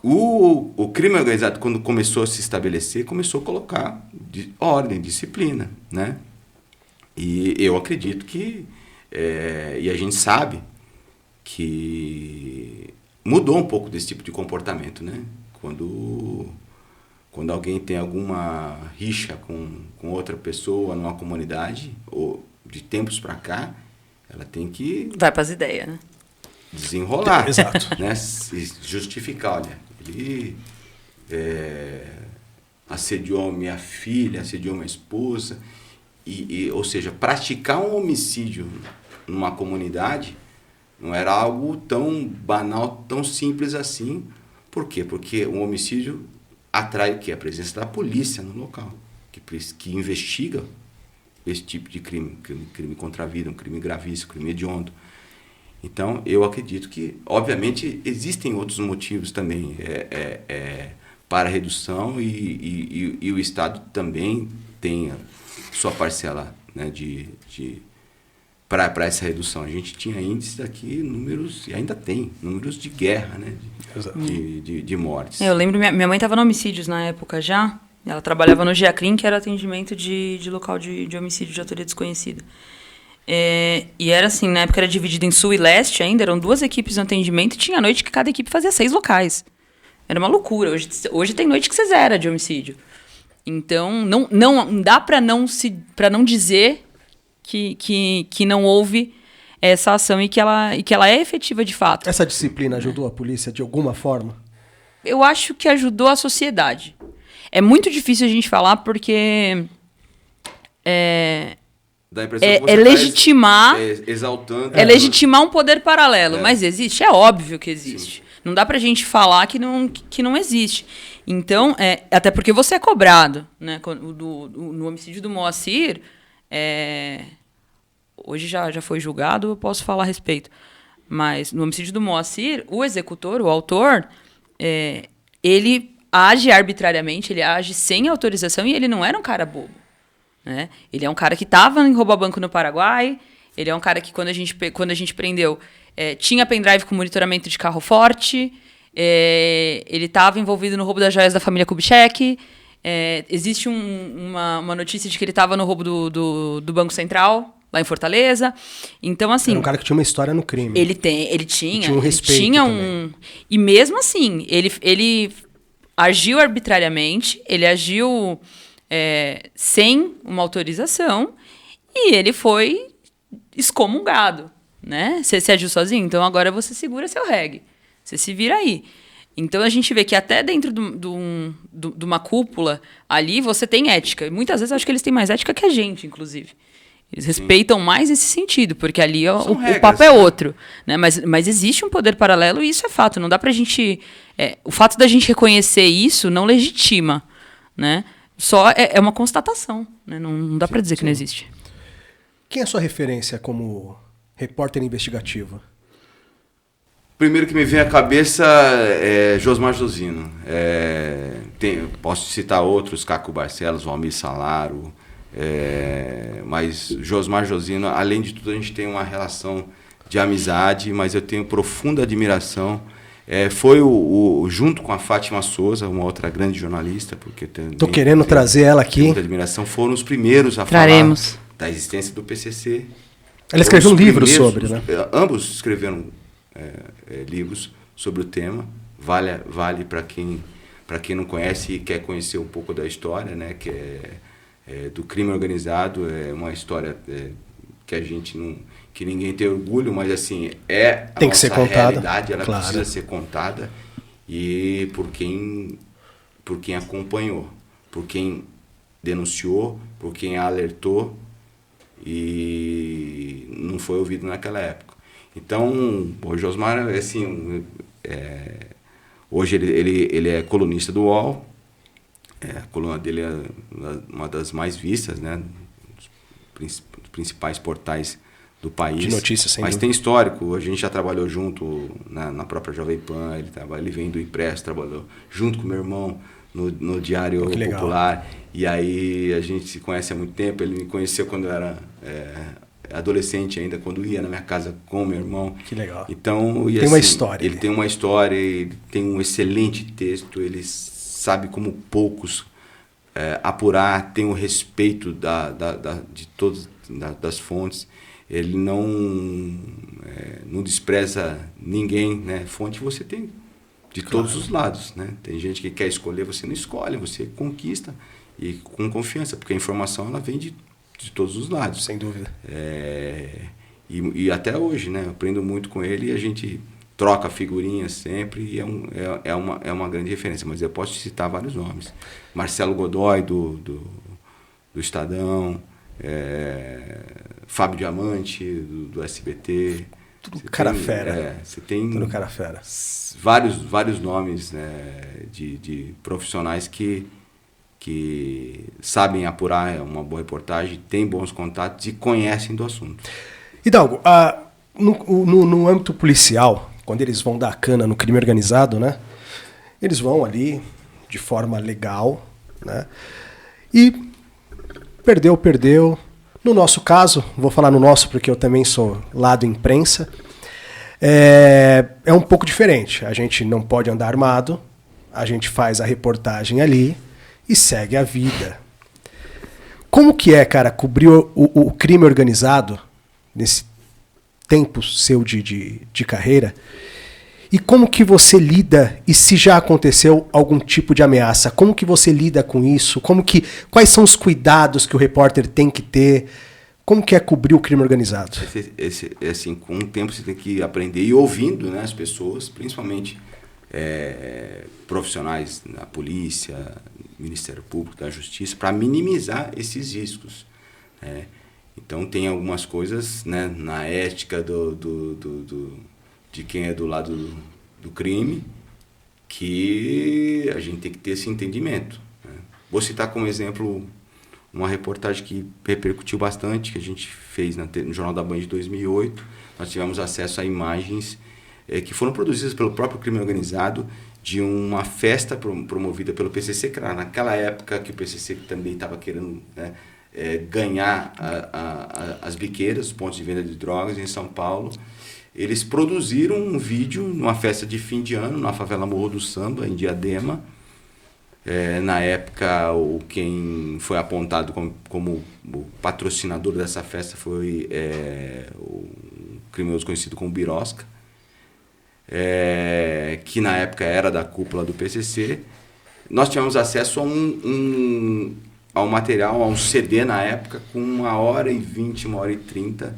O crime organizado, quando começou a se estabelecer, começou a colocar ordem, disciplina, né? E eu acredito que, e a gente sabe que mudou um pouco desse tipo de comportamento, né? Quando alguém tem alguma rixa com outra pessoa numa comunidade, ou de tempos para cá, ela tem que... vai para as ideias, né? Desenrolar. Exato. Né? Justificar, olha, ele assediou minha filha, assediou minha esposa, ou seja, praticar um homicídio numa comunidade não era algo tão banal, tão simples assim. Por quê? Porque um homicídio atrai o quê? A presença da polícia no local, que investiga esse tipo de crime contra a vida, um crime gravíssimo, crime hediondo. Então, eu acredito que, obviamente, existem outros motivos também para a redução e o Estado também tem a sua parcela, né, para essa redução. A gente tinha índices aqui, números, e ainda tem, números de guerra, né, de mortes. Eu lembro, minha mãe estava no homicídios na época já, ela trabalhava no GEACRIM, que era atendimento de local de homicídio de autoria desconhecida. E era assim, na época era dividido em sul e leste ainda, eram 2 equipes no atendimento e tinha noite que cada equipe fazia 6 locais. Era uma loucura. Hoje tem noite que você zera de homicídio. Então, não dá para não dizer que não houve essa ação e que ela é efetiva de fato. Essa disciplina ajudou a polícia de alguma forma? Eu acho que ajudou a sociedade. É muito difícil a gente falar porque Dá a impressão que você legitimar... exaltando... É legitimar um poder paralelo, mas existe? É óbvio que existe. Sim. Não dá pra gente falar que não existe. Então, até porque você é cobrado, né? No homicídio do Moacir, hoje já foi julgado, eu posso falar a respeito. Mas no homicídio do Moacir, o executor, o autor, ele age arbitrariamente, ele age sem autorização e ele não era um cara bobo. Né? Ele é um cara que estava em roubo-banco no Paraguai, ele é um cara que, quando a gente prendeu, tinha pendrive com monitoramento de carro forte, ele estava envolvido no roubo das joias da família Kubitschek, existe uma notícia de que ele estava no roubo do Banco Central, lá em Fortaleza. Então, assim... Era um cara que tinha uma história no crime. Ele tinha um respeito também. E mesmo assim, ele agiu arbitrariamente, ele agiu... sem uma autorização, e ele foi excomungado, né? Você agiu sozinho, então agora você segura seu reggae. Você se vira aí. Então a gente vê que até dentro de uma cúpula ali você tem ética. E muitas vezes eu acho que eles têm mais ética que a gente, inclusive. Eles respeitam mais nesse sentido, porque ali o papo é outro. Né? Mas existe um poder paralelo e isso é fato. Não dá pra gente... o fato da gente reconhecer isso não legitima, né? Só é uma constatação, né? Não dá para dizer que não existe. Quem é a sua referência como repórter investigativo? Primeiro que me vem à cabeça é Josmar Josino. Posso citar outros, Caco Barcelos, Valmir Salaro, mas Josmar Josino, além de tudo, a gente tem uma relação de amizade, mas eu tenho profunda admiração. Foi junto com a Fátima Souza, uma outra grande jornalista, porque estou querendo trazer ela aqui. Muita admiração. Foram os primeiros a Traremos. Falar da existência do PCC. Ela escreveu um livro sobre, né? Ambos escreveram livros sobre o tema. Vale para quem não conhece e quer conhecer um pouco da história, né? Que do crime organizado. É uma história que a gente não... que ninguém tem orgulho, mas assim, tem que ser contada, realidade, ela claro. precisa ser contada, e por quem acompanhou, por quem denunciou, por quem alertou e não foi ouvido naquela época. Então, o Josmar, assim, hoje ele é colunista do UOL, a coluna dele é uma das mais vistas, né, dos principais portais do país. De notícias, sem mas dúvida. Tem histórico, a gente já trabalhou junto na própria Jovem Pan, ele vem do Impresso, trabalhou junto com meu irmão no Diário Popular, e aí a gente se conhece há muito tempo. Ele me conheceu quando eu era adolescente ainda, quando ia na minha casa com meu irmão. Que legal. Então, tem uma história. Ele tem uma história, ele tem um excelente texto, ele sabe como poucos apurar, tem o respeito de todas das fontes. Ele não despreza ninguém, né? Fonte você tem de todos os lados, né? Tem gente que quer escolher, você não escolhe, você conquista e com confiança, porque a informação ela vem de todos os lados. Sem dúvida. E até hoje, né? Eu aprendo muito com ele e a gente troca figurinhas sempre e é uma grande referência. Mas eu posso citar vários nomes. Marcelo Godoy, do Estadão, Fábio Diamante, do SBT. Tudo cara fera. Você tem tudo cara fera. Vários nomes, né, de profissionais que sabem apurar uma boa reportagem, têm bons contatos e conhecem do assunto. Hidalgo, no âmbito policial, quando eles vão dar cana no crime organizado, né, eles vão ali de forma legal, né, e perdeu. No nosso caso, vou falar no nosso porque eu também sou lado imprensa, é um pouco diferente. A gente não pode andar armado, a gente faz a reportagem ali e segue a vida. Como que é, cara, cobrir o crime organizado nesse tempo seu de carreira? E como que você lida, e se já aconteceu algum tipo de ameaça, como que você lida com isso? Quais são os cuidados que o repórter tem que ter? Como que é cobrir o crime organizado? Assim, com o tempo você tem que aprender e ouvindo, né, as pessoas, principalmente profissionais da polícia, Ministério Público, da Justiça, para minimizar esses riscos. Né? Então, tem algumas coisas, né, na ética de quem é do lado do crime, que a gente tem que ter esse entendimento. Né? Vou citar como exemplo uma reportagem que repercutiu bastante, que a gente fez no Jornal da Band de 2008. Nós tivemos acesso a imagens que foram produzidas pelo próprio crime organizado de uma festa promovida pelo PCC, que era naquela época que o PCC também estava querendo, né, ganhar as biqueiras, os pontos de venda de drogas em São Paulo. Eles produziram um vídeo numa festa de fim de ano, na favela Morro do Samba, em Diadema. Na época, quem foi apontado como o patrocinador dessa festa foi o criminoso conhecido como Birosca, que na época era da cúpula do PCC. Nós tivemos acesso a um material, a um CD na época, com 1h20, 1h30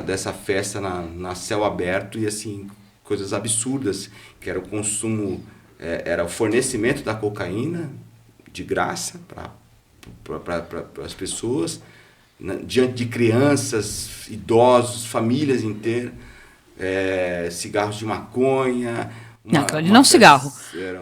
dessa festa na céu aberto, e assim, coisas absurdas, que era o consumo, era o fornecimento da cocaína de graça para as pessoas, né, diante de crianças, idosos, famílias inteiras, cigarros de maconha. Não, aquilo ali não é um cigarro.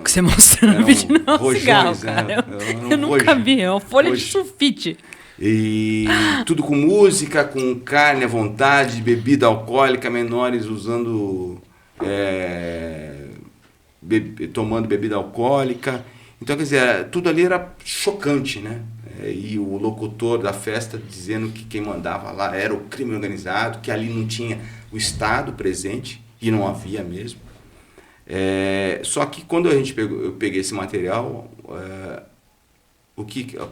Que você mostrou no vídeo não é um cigarro, cara. Eu nunca vi, é uma folha de sulfite. E tudo com música, com carne à vontade, bebida alcoólica, menores usando, tomando bebida alcoólica. Então, quer dizer, tudo ali era chocante, né? E o locutor da festa dizendo que quem mandava lá era o crime organizado, que ali não tinha o Estado presente, e não havia mesmo. Só que quando eu peguei esse material,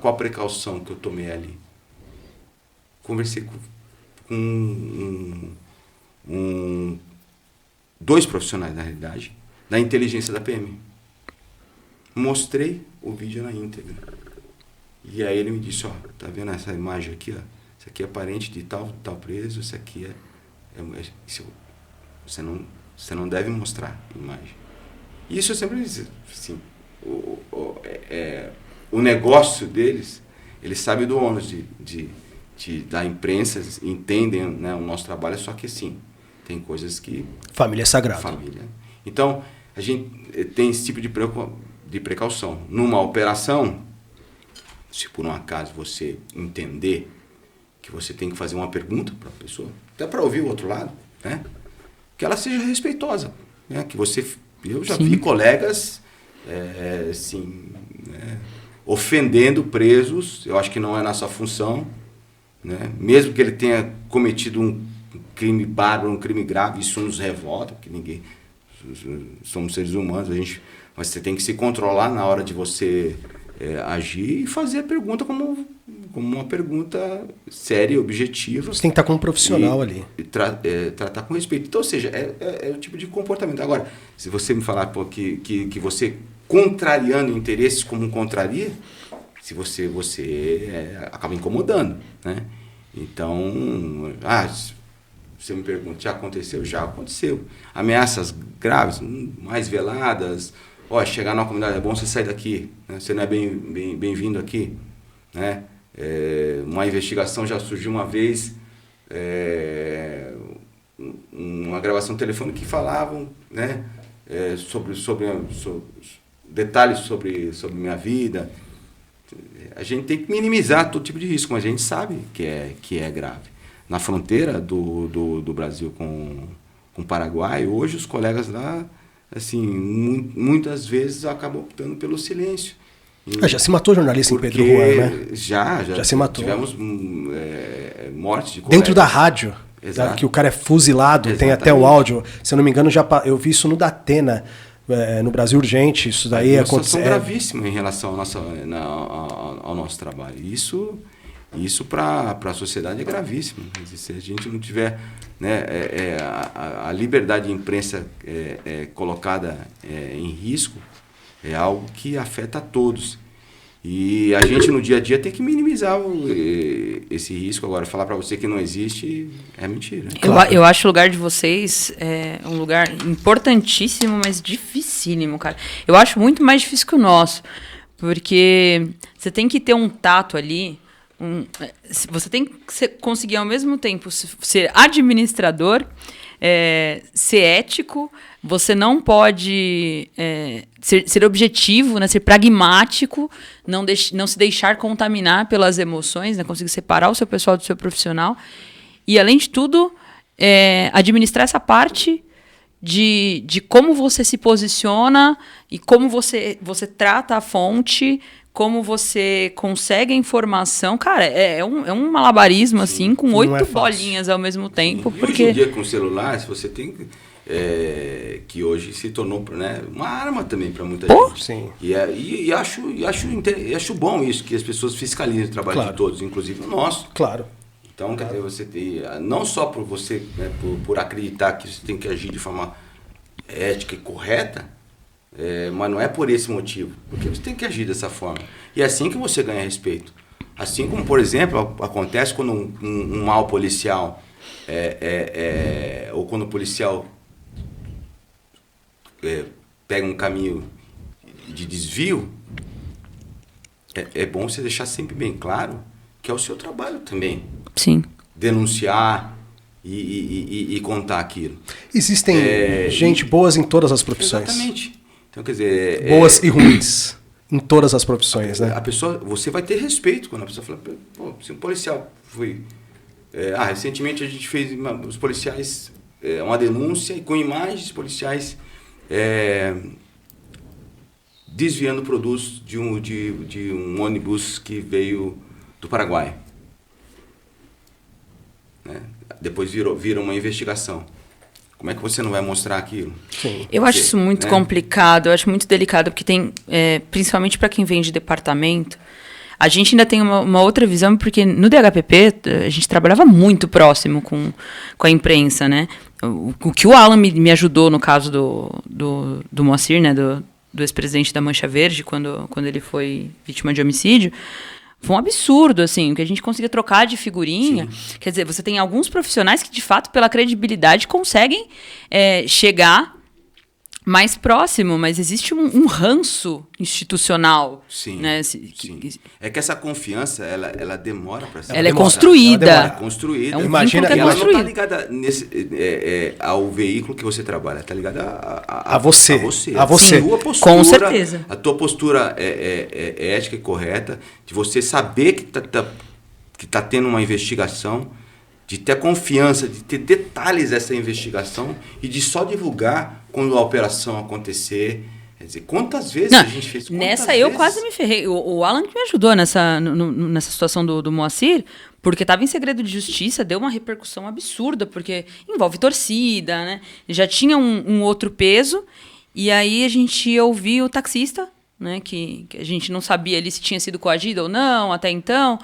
qual a precaução que eu tomei ali? Conversei com dois profissionais, na realidade, da inteligência da PM. Mostrei o vídeo na íntegra. E aí ele me disse, tá vendo essa imagem aqui? Isso aqui é parente de tal preso, isso aqui você não deve mostrar a imagem. E isso eu sempre disse, assim, o negócio deles, eles sabem do ônus da imprensa, entendem, né, o nosso trabalho, só que assim, tem coisas que... Família é sagrada. Família. Então, a gente tem esse tipo de precaução. Numa operação, se por um acaso você entender que você tem que fazer uma pergunta para a pessoa, até para ouvir o outro lado, né, que ela seja respeitosa, né, que você... Eu já vi colegas, assim, né, ofendendo presos. Eu acho que não é nossa função, né? Mesmo que ele tenha cometido um crime bárbaro, um crime grave, isso nos revolta, porque ninguém... Somos seres humanos, mas você tem que se controlar na hora de você agir e fazer a pergunta como uma pergunta séria e objetiva. Você tem que estar com um profissional ali. E tratar com respeito. Então, ou seja, é o tipo de comportamento. Agora, se você me falar que você, contrariando interesses como contraria, se você acaba incomodando, né? Então, você me pergunta, já aconteceu? Já aconteceu. Ameaças graves, mais veladas. Chegar numa comunidade é bom você sair daqui, né? Você não é bem-vindo aqui, né? Uma investigação já surgiu uma vez, uma gravação telefônica que falavam, né, sobre detalhes sobre minha vida. A gente tem que minimizar todo tipo de risco, mas a gente sabe que é grave. Na fronteira do Brasil com o Paraguai, hoje os colegas lá, assim, muitas vezes acabam optando pelo silêncio. Já se matou jornalista em Pedro Juan, né? Já se matou. Tivemos mortes de colegas. Dentro da rádio, que o cara é fuzilado, exatamente. Tem até o áudio. Se eu não me engano, eu vi isso no Datena, no Brasil Urgente. Isso daí aconteceu. É uma situação gravíssima em relação ao nosso trabalho. Isso para a sociedade é gravíssimo. Se a gente não tiver, né, a liberdade de imprensa colocada em risco, é algo que afeta a todos. E a gente, no dia a dia, tem que minimizar esse risco. Agora, falar para você que não existe é mentira. Eu acho o lugar de vocês um lugar importantíssimo, mas dificílimo, cara. Eu acho muito mais difícil que o nosso. Porque você tem que ter um tato ali, você tem que conseguir ao mesmo tempo ser administrador, ser ético, você não pode ser objetivo, né, ser pragmático, não se deixar contaminar pelas emoções, né, conseguir separar o seu pessoal do seu profissional. E, além de tudo, administrar essa parte de como você se posiciona e como você trata a fonte, como você consegue a informação. Cara, é um malabarismo, assim, com 8 bolinhas ao mesmo tempo. Sim. Porque... Hoje em dia, com o celular, se você tem... que hoje se tornou, né, uma arma também para muita gente. Sim. E acho bom isso, que as pessoas fiscalizem o trabalho de todos, inclusive o nosso. Claro. Então, quer dizer, você tem, não só por você, né, por acreditar que você tem que agir de forma ética e correta, mas não é por esse motivo, porque você tem que agir dessa forma. E é assim que você ganha respeito. Assim como, por exemplo, acontece quando um mau policial, ou quando o policial pega um caminho de desvio, é bom você deixar sempre bem claro que é o seu trabalho também. Sim. Denunciar e contar aquilo. Existem gente boas em todas as profissões. Exatamente. Então, quer dizer... boas e ruins em todas as profissões, né? A pessoa, você vai ter respeito quando a pessoa fala, pô, se um policial foi... recentemente a gente fez, os policiais, uma denúncia e com imagens policiais desviando produtos de um ônibus que veio do Paraguai. Né? Depois vira uma investigação. Como é que você não vai mostrar aquilo? Sim. Eu acho isso muito complicado, eu acho muito delicado, porque tem, principalmente para quem vem de departamento, a gente ainda tem uma outra visão, porque no DHPP a gente trabalhava muito próximo com a imprensa, né? O que o Alan me ajudou no caso do Moacir, né? Do ex-presidente da Mancha Verde, quando ele foi vítima de homicídio, foi um absurdo, assim, o que a gente conseguia trocar de figurinha. Sim. Quer dizer, você tem alguns profissionais que, de fato, pela credibilidade, conseguem chegar mais próximo, mas existe um ranço institucional. Sim, né? sim. É que essa confiança, ela demora para ser... Ela é construída. Ela é construída. Imagina, ela não está ligada ao veículo que você trabalha, está ligada a você. A você. A tua postura, com certeza. A tua postura ética e correta, de você saber que tá tendo uma investigação, de ter confiança, de ter detalhes dessa investigação e de só divulgar quando a operação acontecer. Quer dizer, quantas vezes a gente fez? Eu quase me ferrei. O Alan que me ajudou nessa situação do Moacir, porque estava em segredo de justiça, deu uma repercussão absurda, porque envolve torcida, né? Já tinha um outro peso, e aí a gente ouvia o taxista, né? Que a gente não sabia ali se tinha sido coagido ou não, até então.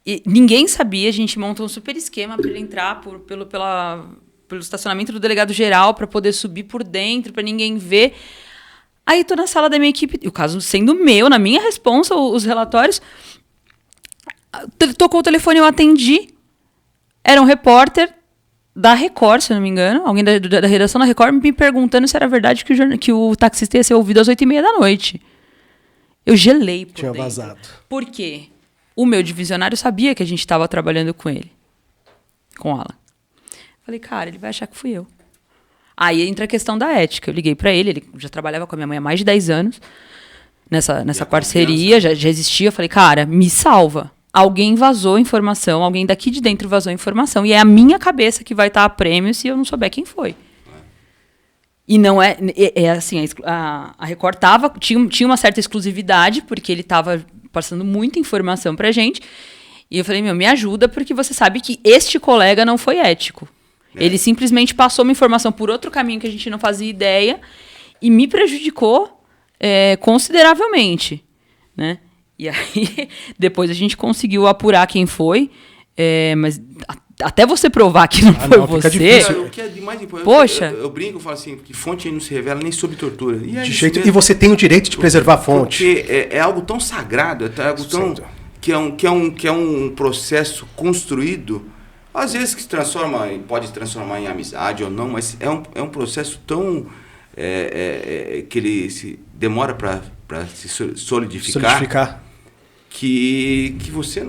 E ninguém sabia, a gente montou um super esquema para ele entrar pelo estacionamento do delegado geral, para poder subir por dentro, para ninguém ver. Aí tô na sala da minha equipe, o caso sendo meu, na minha responsa, os relatórios. Tocou o telefone, eu atendi. Era um repórter da Record, se eu não me engano, alguém da redação da Record me perguntando se era verdade que o taxista ia ser ouvido às 8h30 da noite. Eu gelei por dentro. Tinha vazado. Por quê? O meu divisionário sabia que a gente estava trabalhando com ele. Com o Alan. Falei, cara, ele vai achar que fui eu. Aí entra a questão da ética. Eu liguei para ele já trabalhava com a minha mãe há mais de 10 anos. Nessa parceria, já existia. Eu falei, cara, me salva. Alguém vazou informação, alguém daqui de dentro vazou informação. E é a minha cabeça que vai estar a prêmio se eu não souber quem foi. E não assim, a Record tinha uma certa exclusividade, porque ele estava passando muita informação pra gente. E eu falei, me ajuda, porque você sabe que este colega não foi ético. Ele simplesmente passou uma informação por outro caminho que a gente não fazia ideia e me prejudicou consideravelmente, né? E aí, depois a gente conseguiu apurar quem foi, mas até você provar que não foi você... Difícil. O que é de mais importante, poxa, eu brinco, eu falo assim, que fonte não se revela nem sob tortura. E você tem o direito de preservar a fonte. Porque é algo tão sagrado, é algo tão... Que é um processo construído, às vezes pode se transformar em amizade ou não, mas é um processo tão que ele se demora para se solidificar, que você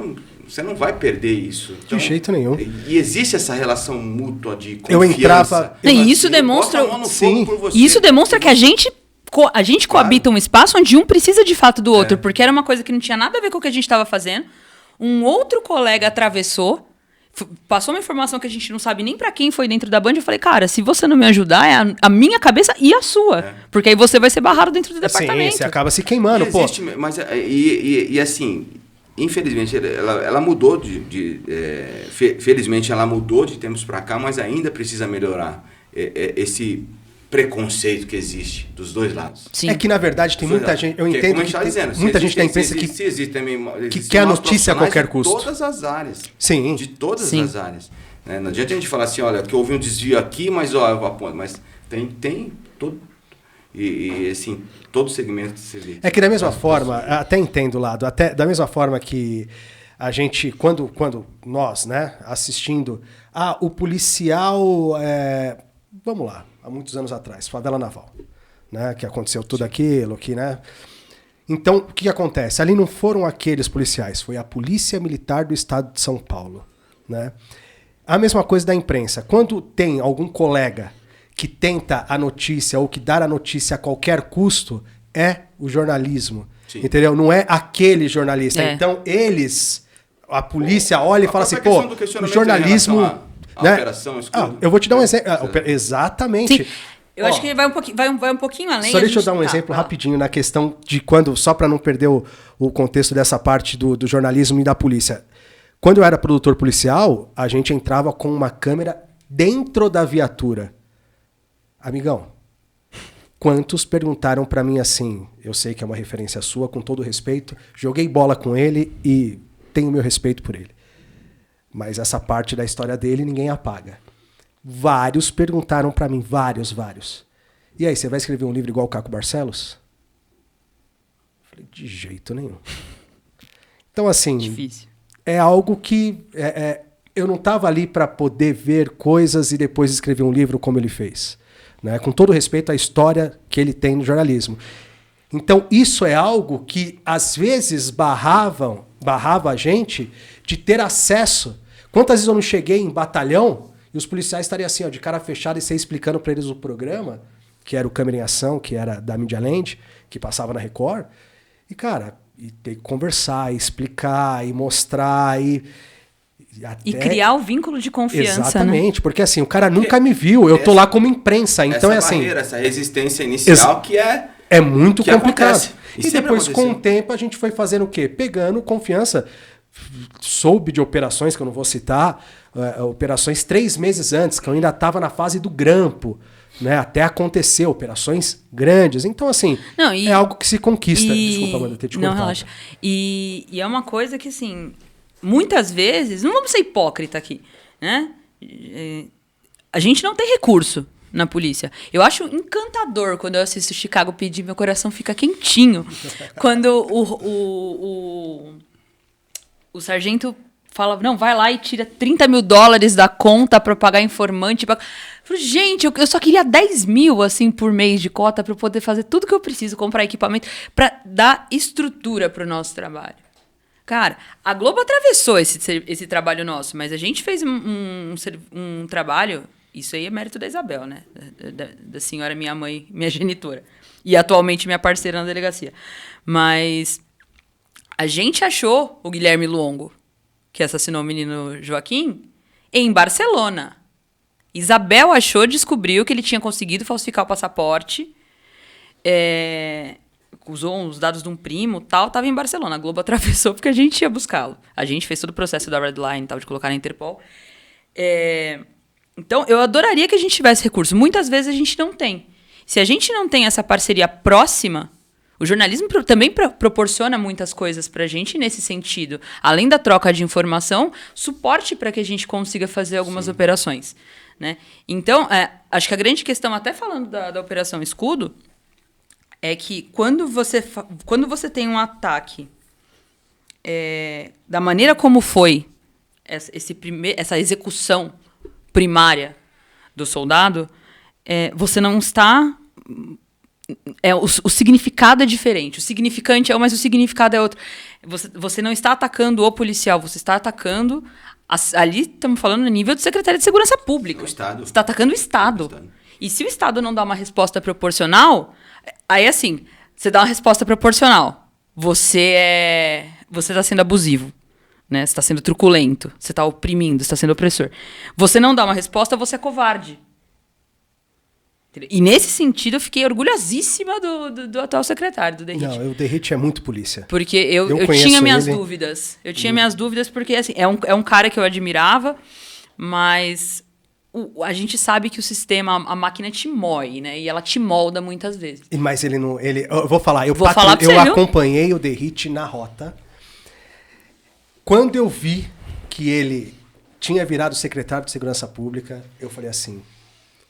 não vai perder isso. Então, de jeito nenhum. E existe essa relação mútua de confiança. Eu entrava... E isso demonstra... Sim. Isso demonstra que a gente coabita um espaço onde um precisa de fato do outro, porque era uma coisa que não tinha nada a ver com o que a gente estava fazendo. Um outro colega atravessou, passou uma informação que a gente não sabe nem para quem foi dentro da Band. Eu falei, cara, se você não me ajudar, é a minha cabeça e a sua. Porque aí você vai ser barrado dentro do departamento. Sim, você acaba se queimando, pô. Existe, mas, e assim, infelizmente, ela mudou felizmente, ela mudou de tempos para cá, mas ainda precisa melhorar esse preconceito que existe dos dois lados. Sim. É que, na verdade, tem muita gente... Eu entendo que muita gente da imprensa que quer a notícia a qualquer custo. De todas as áreas. Sim. De todas as áreas. Né? Não adianta a gente falar assim, olha, que houve um desvio aqui, mas eu aponto. Mas tem todo... E assim, todo segmento de serviço. É que da mesma forma, até entendo o lado, até da mesma forma que a gente, quando nós, né, assistindo, o policial, vamos lá, há muitos anos atrás, Favela Naval, né, que aconteceu tudo aquilo, que, né... Então, o que acontece? Ali não foram aqueles policiais, foi a Polícia Militar do Estado de São Paulo, né? A mesma coisa da imprensa. Quando tem algum colega que tenta a notícia ou que dá a notícia a qualquer custo, é o jornalismo. Sim. Entendeu? Não é aquele jornalista. Então, a polícia olha e fala assim, pô, o jornalismo... Né? Operação Escudo. Eu vou te dar um exemplo. Exatamente. Sim. Eu acho que vai um pouquinho além. Só deixa eu dar um exemplo rapidinho na questão de quando, só para não perder o contexto dessa parte do jornalismo e da polícia. Quando eu era produtor policial, a gente entrava com uma câmera dentro da viatura. Amigão, quantos perguntaram para mim assim, eu sei que é uma referência sua, com todo respeito, joguei bola com ele e tenho meu respeito por ele. Mas essa parte da história dele ninguém apaga. Vários perguntaram para mim, vários. E aí, você vai escrever um livro igual o Caco Barcelos? Falei, de jeito nenhum. Então, assim, difícil. É algo que eu não estava ali para poder ver coisas e depois escrever um livro como ele fez. Né? Com todo respeito à história que ele tem no jornalismo. Então, isso é algo que, às vezes, barrava a gente de ter acesso. Quantas vezes eu não cheguei em batalhão e os policiais estariam assim, ó, de cara fechada e você explicando para eles o programa, que era o Câmera em Ação, que era da Media Land, que passava na Record. E, cara, ter que conversar, explicar, e mostrar, e criar o vínculo de confiança. Exatamente, né? Porque assim, o cara nunca me viu, eu tô lá como imprensa, então essa barreira, essa resistência inicial que é muito complicado. Acontece. E depois, com o tempo, a gente foi fazendo o quê? Pegando confiança. Soube de operações, que eu não vou citar, operações 3 meses antes, que eu ainda estava na fase do grampo, né? Até acontecer, operações grandes. Então, assim, é algo que se conquista. Desculpa, Amanda, ter te cortado. Não, relaxa. E é uma coisa que, assim, muitas vezes, não vamos ser hipócrita aqui, né? A gente não tem recurso na polícia. Eu acho encantador quando eu assisto Chicago PD, meu coração fica quentinho. Quando o sargento fala, não, vai lá e tira $30 mil da conta para pagar informante. Gente, eu só queria 10 mil assim, por mês de cota para eu poder fazer tudo que eu preciso, comprar equipamento, para dar estrutura para o nosso trabalho. Cara, a Globo atravessou esse trabalho nosso, mas a gente fez um trabalho, isso aí é mérito da Isabel, né? Da senhora minha mãe, minha genitora. E atualmente minha parceira na delegacia. Mas a gente achou o Guilherme Luongo, que assassinou o menino Joaquim, em Barcelona. Isabel descobriu que ele tinha conseguido falsificar o passaporte, usou os dados de um primo, estava em Barcelona. A Globo atravessou porque a gente ia buscá-lo. A gente fez todo o processo da Red Line, de colocar na Interpol. Então, eu adoraria que a gente tivesse recurso. Muitas vezes a gente não tem. Se a gente não tem essa parceria próxima, o jornalismo também proporciona muitas coisas para a gente nesse sentido. Além da troca de informação, suporte para que a gente consiga fazer algumas operações. Né? Então, acho que a grande questão, até falando da Operação Escudo, é que quando você tem um ataque da maneira como foi essa execução primária do soldado, você não está o significado é diferente. O significante é um, mas o significado é outro. Você não está atacando o policial, você está atacando... Ali estamos falando no nível do secretário de Segurança Pública. O Estado. Você está atacando o Estado. E se o Estado não dá uma resposta proporcional, aí assim, você dá uma resposta proporcional. Você está sendo abusivo. Né? Você está sendo truculento. Você está oprimindo, você está sendo opressor. Você não dá uma resposta, você é covarde. E nesse sentido, eu fiquei orgulhosíssima do atual secretário, do Derrit. Não, o Derrit é muito polícia. Porque eu tinha minhas dúvidas. Eu tinha minhas dúvidas porque, assim, é um cara que eu admirava, mas a gente sabe que o sistema, a máquina te moe, né? E ela te molda muitas vezes. Mas ele não... eu vou falar, eu acompanhei o Derrit na rota. Quando eu vi que ele tinha virado secretário de Segurança Pública, eu falei assim,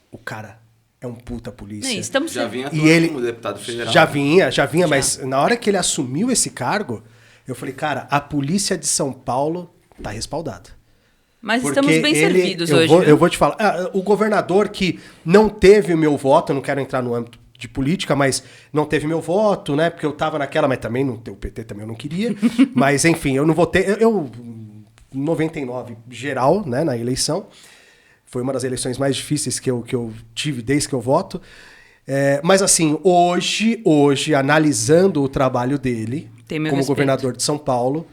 o cara... é um puta polícia. Já vinha como deputado federal. Já vinha, mas na hora que ele assumiu esse cargo, eu falei, cara, a polícia de São Paulo tá respaldada. Mas estamos bem servidos hoje. Eu vou te falar, o governador que não teve o meu voto, eu não quero entrar no âmbito de política, mas não teve meu voto, né? Porque eu tava naquela, mas também o PT também eu não queria. Mas enfim, eu não votei, eu 99 geral, né, na eleição. Foi uma das eleições mais difíceis que eu tive desde que eu voto. Mas assim, hoje, analisando o trabalho dele como governador de São Paulo,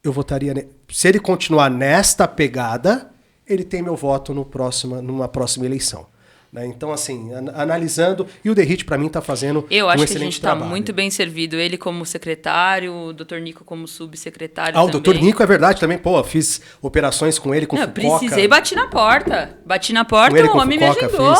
eu votaria... Se ele continuar nesta pegada, ele tem meu voto numa próxima eleição. Né? Então, assim, analisando... E o Derrit, para mim, está fazendo um excelente trabalho. Eu acho que a gente está muito bem servido. Ele como secretário, o Dr. Nico como subsecretário também. O Dr. Nico é verdade também. Pô, fiz operações com ele, com o Fucoca. Precisei, bati na porta. O homem me agendou.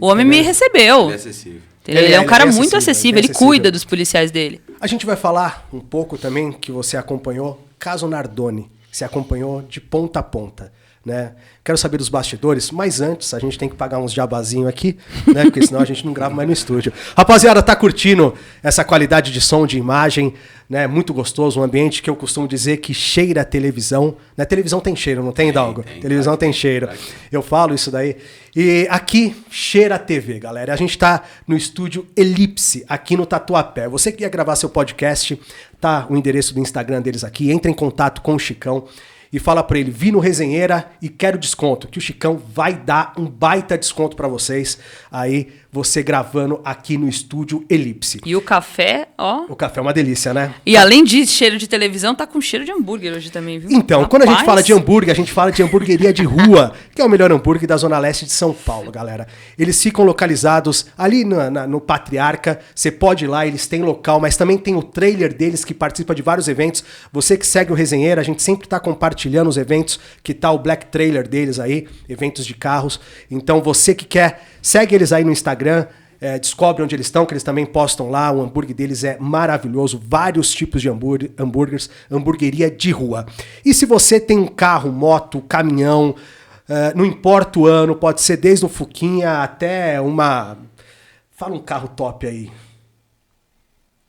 O homem me recebeu. Ele é acessível. Ele é um cara muito acessível. Ele cuida dos policiais dele. A gente vai falar um pouco também, que você acompanhou, caso Nardoni. Você acompanhou de ponta a ponta. Né? Quero saber dos bastidores, mas antes a gente tem que pagar uns jabazinhos aqui, né? Porque senão a gente não grava mais no estúdio. Rapaziada, tá curtindo essa qualidade de som, de imagem, né? Muito gostoso, um ambiente que eu costumo dizer que cheira a televisão. Né? Televisão tem cheiro, não tem, Hidalgo? Televisão tem cheiro. Eu falo isso daí. E aqui cheira a TV, galera. A gente tá no estúdio Elipse, aqui no Tatuapé. Você que quer gravar seu podcast, tá o endereço do Instagram deles aqui. Entre em contato com o Chicão e fala pra ele, vi no Resenheira e quero desconto, que o Chicão vai dar um baita desconto pra vocês, aí você gravando aqui no estúdio Elipse. E o café, ó... O café é uma delícia, né? E além de cheiro de televisão, tá com cheiro de hambúrguer hoje também, viu? Então, quando a gente fala de hambúrguer, a gente fala de hamburgueria de rua, que é o melhor hambúrguer da Zona Leste de São Paulo, galera. Eles ficam localizados ali no Patriarca, você pode ir lá, eles têm local, mas também tem o trailer deles que participa de vários eventos. Você que segue o Resenheira, a gente sempre tá compartilhando os eventos, que tá o Black Trailer deles aí, eventos de carros. Então, você que quer, segue eles aí no Instagram, descobre onde eles estão, que eles também postam lá. O hambúrguer deles é maravilhoso, vários tipos de hambúrgueres, hamburgueria de rua. E se você tem um carro, moto, caminhão, não importa o ano, pode ser desde um Fuquinha até uma... Fala um carro top aí.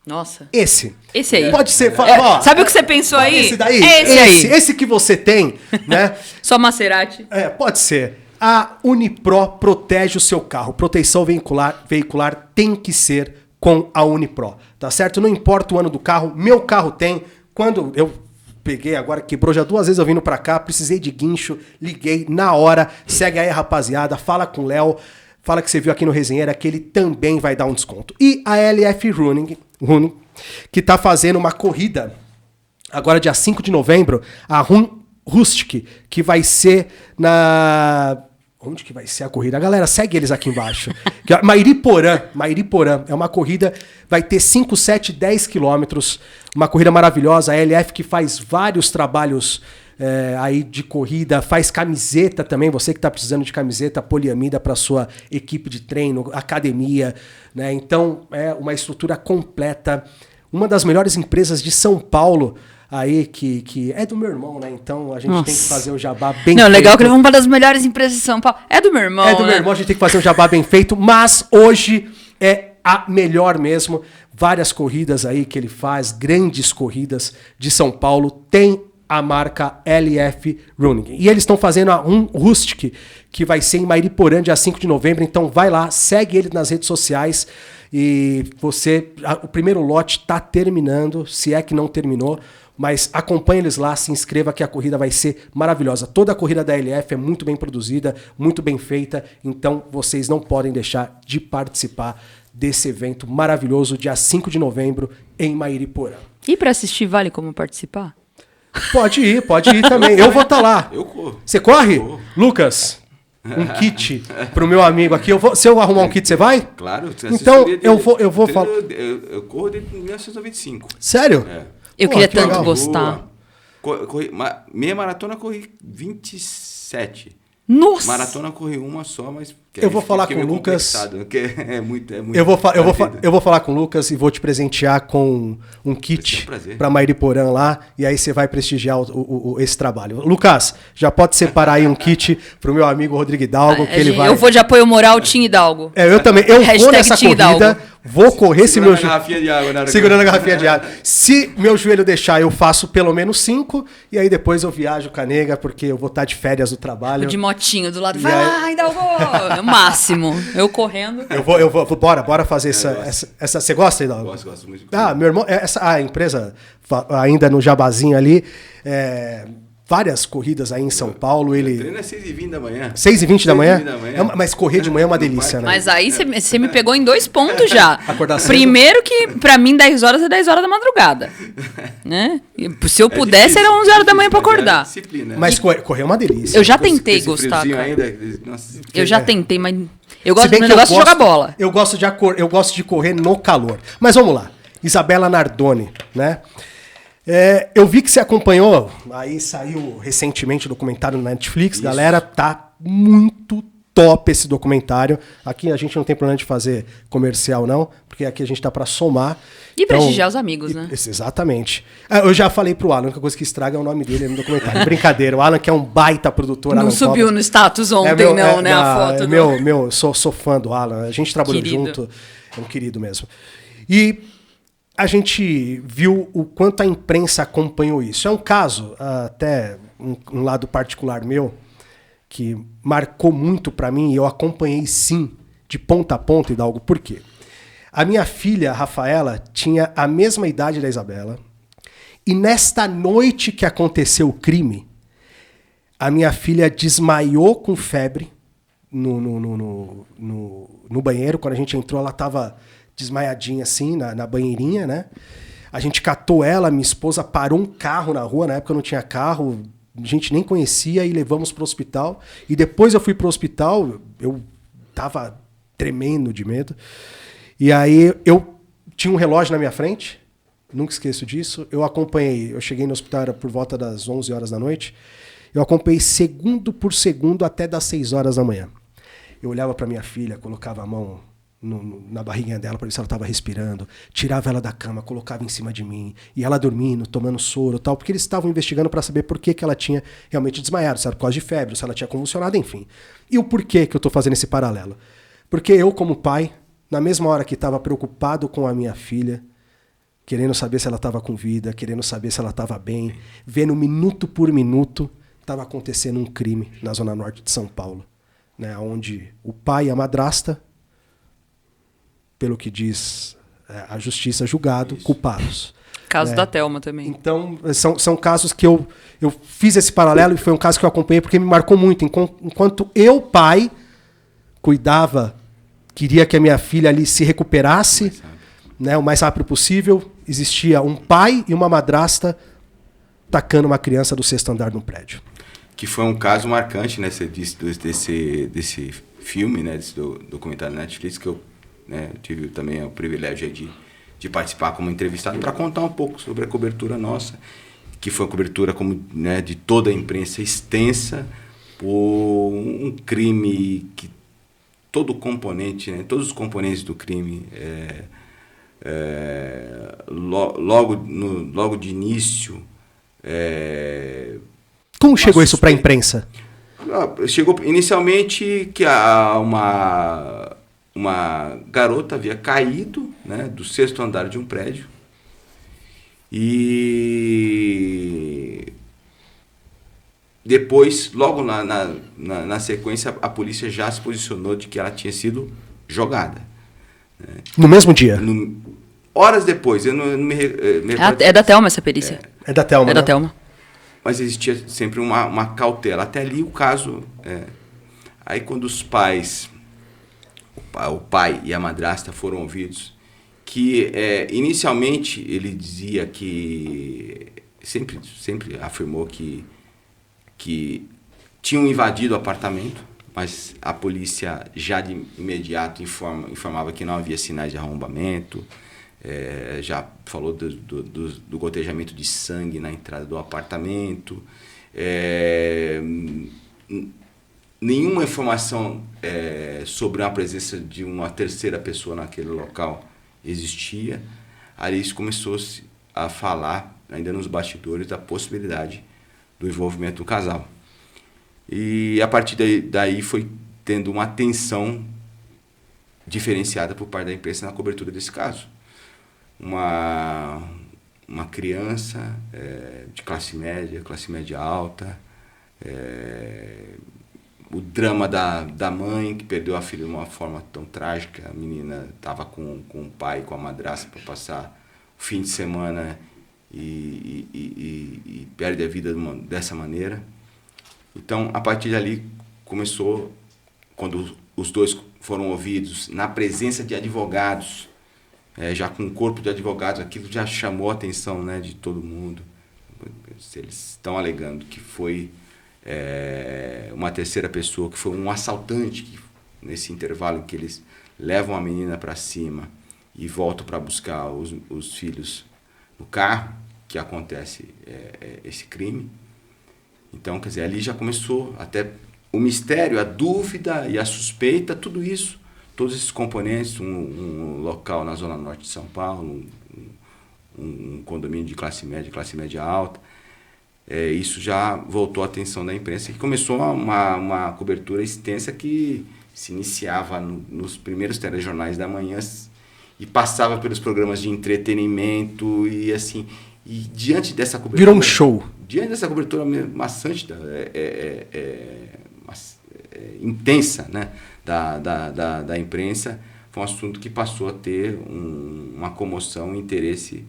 Nossa. Esse aí. Pode ser... Sabe o que você pensou aí? Esse daí? Esse que você tem, né? Só Maserati. Pode ser. A Unipro protege o seu carro. Proteção veicular tem que ser com a Unipro, tá certo? Não importa o ano do carro, meu carro tem. Quando eu peguei agora, quebrou já 2 vezes eu vindo pra cá, precisei de guincho, liguei na hora. Segue aí, rapaziada, fala com o Léo, fala que você viu aqui no Resenheira, que ele também vai dar um desconto. E a LF Running, que tá fazendo uma corrida, agora dia 5 de novembro, a Rustic, que vai ser na... Onde que vai ser a corrida? Galera, segue eles aqui embaixo. Mairiporã é uma corrida, vai ter 5, 7, 10 quilômetros, uma corrida maravilhosa. A LF que faz vários trabalhos aí de corrida, faz camiseta também, você que está precisando de camiseta poliamida para sua equipe de treino, academia, né? Então é uma estrutura completa, uma das melhores empresas de São Paulo, aí que é do meu irmão, né? Então a gente tem que fazer o jabá bem feito. Legal que ele é uma das melhores empresas de São Paulo. É do meu irmão, meu irmão, a gente tem que fazer o jabá bem feito, mas hoje é a melhor mesmo. Várias corridas aí que ele faz, grandes corridas de São Paulo. Tem a marca LF Running. E eles estão fazendo um Rustic, que vai ser em Mairiporã, dia 5 de novembro. Então vai lá, segue ele nas redes sociais. E o primeiro lote está terminando, se é que não terminou. Mas acompanhe eles lá, se inscreva que a corrida vai ser maravilhosa. Toda a corrida da LF é muito bem produzida, muito bem feita. Então vocês não podem deixar de participar desse evento maravilhoso, dia 5 de novembro, em Mairiporã. E para assistir, vale como participar? Pode ir também. Eu vou estar lá. Eu corro. Você corre? Corro. Lucas, um kit pro meu amigo aqui. Se eu arrumar um kit, você vai? Claro. Então, eu vou falar. Eu corro desde 1995. Sério? É. Eu Pô, queria que tanto legal. gostar. Meia maratona corri 27. Nossa! Maratona corri uma só, mas... Eu vou falar com o meio Lucas. complexado, porque é muito Eu vou falar com o Lucas e vou te presentear com um kit prazer. para Mairiporã lá, e aí você vai prestigiar esse trabalho. Lucas, já pode separar aí um kit pro meu amigo Rodrigo Hidalgo, que ele vai... Eu vou de apoio moral, Tim Hidalgo. Eu também. Eu vou Hashtag nessa Tim corrida, Hidalgo. vou correr se meu... Segurando a garrafinha de água. né? Segurando a garrafinha de água. Se meu joelho deixar, eu faço pelo menos 5, e aí depois eu viajo com a nega, porque eu vou estar de férias do trabalho. De motinho do lado. E Vai aí- lá, Hidalgo! É o máximo. Eu correndo. Eu vou, bora fazer essa. Você gosta, Hidalgo? Gosto muito. Ah, meu irmão, a empresa, ainda no Jabazinho ali, várias corridas aí em São Paulo. O Ele. treino é 6h20 da manhã. 6h20 da manhã? 6h20 da manhã. Mas correr de manhã é uma No delícia, parque. né? Mas aí você me pegou em 2 pontos já. Acordar cedo. Primeiro que, pra mim, 10 horas é 10 horas da madrugada. Né? E se eu pudesse, difícil, era 11 horas da manhã pra mas é acordar. disciplina. Mas correr é uma delícia. Eu já Com esse tentei gostar, friozinho cara. ainda, nossa, Eu já tentei, mas... Eu Se gosto, bem meu que negócio é jogar bola. Eu gosto de correr no calor. Mas vamos lá. Isabela Nardoni, né? Eu vi que você acompanhou, aí saiu recentemente o documentário na Netflix, galera, tá muito top esse documentário. Aqui a gente não tem problema de fazer comercial não, porque aqui a gente tá para somar. E prestigiar os amigos, né? Exatamente. Eu já falei pro Alan, a única coisa que estraga é o nome dele no documentário. Brincadeira, o Alan que é um baita produtor. Não Alan subiu Covas. no status ontem, né? A foto. Sou fã do Alan. A gente trabalhou Querido. junto. É um querido mesmo. E a gente viu o quanto a imprensa acompanhou isso. É um caso, até um lado particular meu, que marcou muito para mim, e eu acompanhei sim, de ponta a ponta, Hidalgo. Por quê? A minha filha, Rafaela, tinha a mesma idade da Isabela, e nesta noite que aconteceu o crime, a minha filha desmaiou com febre no banheiro. Quando a gente entrou, ela estava desmaiadinha assim, na banheirinha, né? A gente catou ela, minha esposa parou um carro na rua, na época eu não tinha carro, a gente nem conhecia, e levamos para o hospital. E depois eu fui para o hospital, eu tava tremendo de medo. E aí eu tinha um relógio na minha frente, nunca esqueço disso. Eu cheguei no hospital era por volta das 11 horas da noite. Eu acompanhei segundo por segundo até das 6 horas da manhã. Eu olhava para minha filha, colocava a mão na barriguinha dela para ver se ela estava respirando, tirava ela da cama, colocava em cima de mim, e ela dormindo, tomando soro e tal, porque eles estavam investigando para saber por que ela tinha realmente desmaiado, se era por causa de febre, se ela tinha convulsionado, enfim. E o porquê que eu estou fazendo esse paralelo? Porque eu, como pai, na mesma hora que estava preocupado com a minha filha, querendo saber se ela estava com vida, querendo saber se ela estava bem, vendo minuto por minuto, estava acontecendo um crime na zona norte de São Paulo, né, onde o pai e a madrasta, pelo que diz a justiça, julgado, culpados. Caso da Thelma também. Então, são casos que eu fiz esse paralelo, e foi um caso que eu acompanhei porque me marcou muito. Enquanto eu, pai, cuidava, queria que a minha filha ali se recuperasse, né, o mais rápido possível, existia um pai e uma madrasta tacando uma criança do 6º andar de um prédio. Que foi um caso marcante, né, desse filme, né, desse documentário na Netflix, que eu, né, tive também o privilégio de participar como entrevistado para contar um pouco sobre a cobertura nossa, que foi uma cobertura né, de toda a imprensa extensa, por um crime que todo componente, né, todos os componentes do crime, logo de início... Como chegou isso para a imprensa? Chegou inicialmente que uma garota havia caído, né, do 6º andar de um prédio, e depois, logo na sequência, a polícia já se posicionou de que ela tinha sido jogada. No mesmo dia? Horas depois, eu não me recordo. É da Thelma essa perícia. É da Thelma, É da Thelma. Mas existia sempre uma cautela. Até ali o caso... Aí quando os pais, o pai e a madrasta foram ouvidos, que inicialmente ele dizia que... Sempre afirmou que tinham invadido o apartamento, mas a polícia já de imediato informava que não havia sinais de arrombamento, já falou do gotejamento de sangue na entrada do apartamento, nenhuma informação sobre a presença de uma terceira pessoa naquele local existia. Ali isso começou-se a falar, ainda nos bastidores, da possibilidade do envolvimento do casal. E a partir daí foi tendo uma atenção diferenciada por parte da imprensa na cobertura desse caso. Uma criança de classe média alta, o drama da mãe que perdeu a filha de uma forma tão trágica. A menina estava com o pai, com a madrasta, para passar o fim de semana e perde a vida dessa maneira. Então, a partir dali, começou, quando os dois foram ouvidos, na presença de advogados, já com um corpo de advogados, aquilo já chamou a atenção, né, de todo mundo. Eles estão alegando que foi uma terceira pessoa, que foi um assaltante, que, nesse intervalo em que eles levam a menina para cima e voltam para buscar os filhos no carro, que acontece esse crime. Então, quer dizer, ali já começou até o mistério, a dúvida e a suspeita, tudo isso, todos esses componentes, um local na zona norte de São Paulo, um condomínio de classe média alta, isso já voltou a atenção da imprensa, que começou uma cobertura extensa que se iniciava nos primeiros telejornais da manhã e passava pelos programas de entretenimento e assim... E diante dessa cobertura... Virou um show. Diante dessa cobertura maçante, intensa, né, da imprensa, foi um assunto que passou a ter uma comoção, um interesse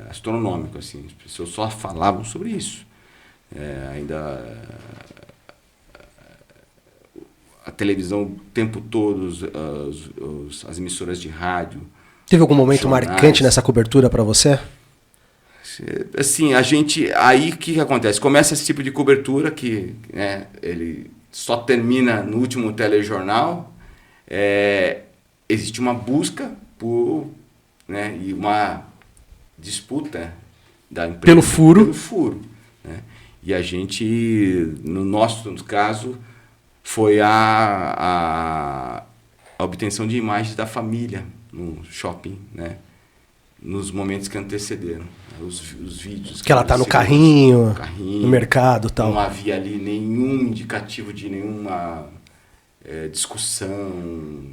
astronômico. Assim. As pessoas só falavam sobre isso. A televisão o tempo todo, as emissoras de rádio... Teve algum momento jornais, marcante nessa cobertura para você? Assim, aí o que acontece? Começa esse tipo de cobertura que ele só termina no último telejornal. Existe uma busca e uma disputa da imprensa Pelo furo. Né? E a gente, no nosso caso, foi a obtenção de imagens da família no shopping, né? Nos momentos que antecederam, os vídeos. Que ela está no carrinho, no mercado e tal. Não havia ali nenhum indicativo de nenhuma discussão,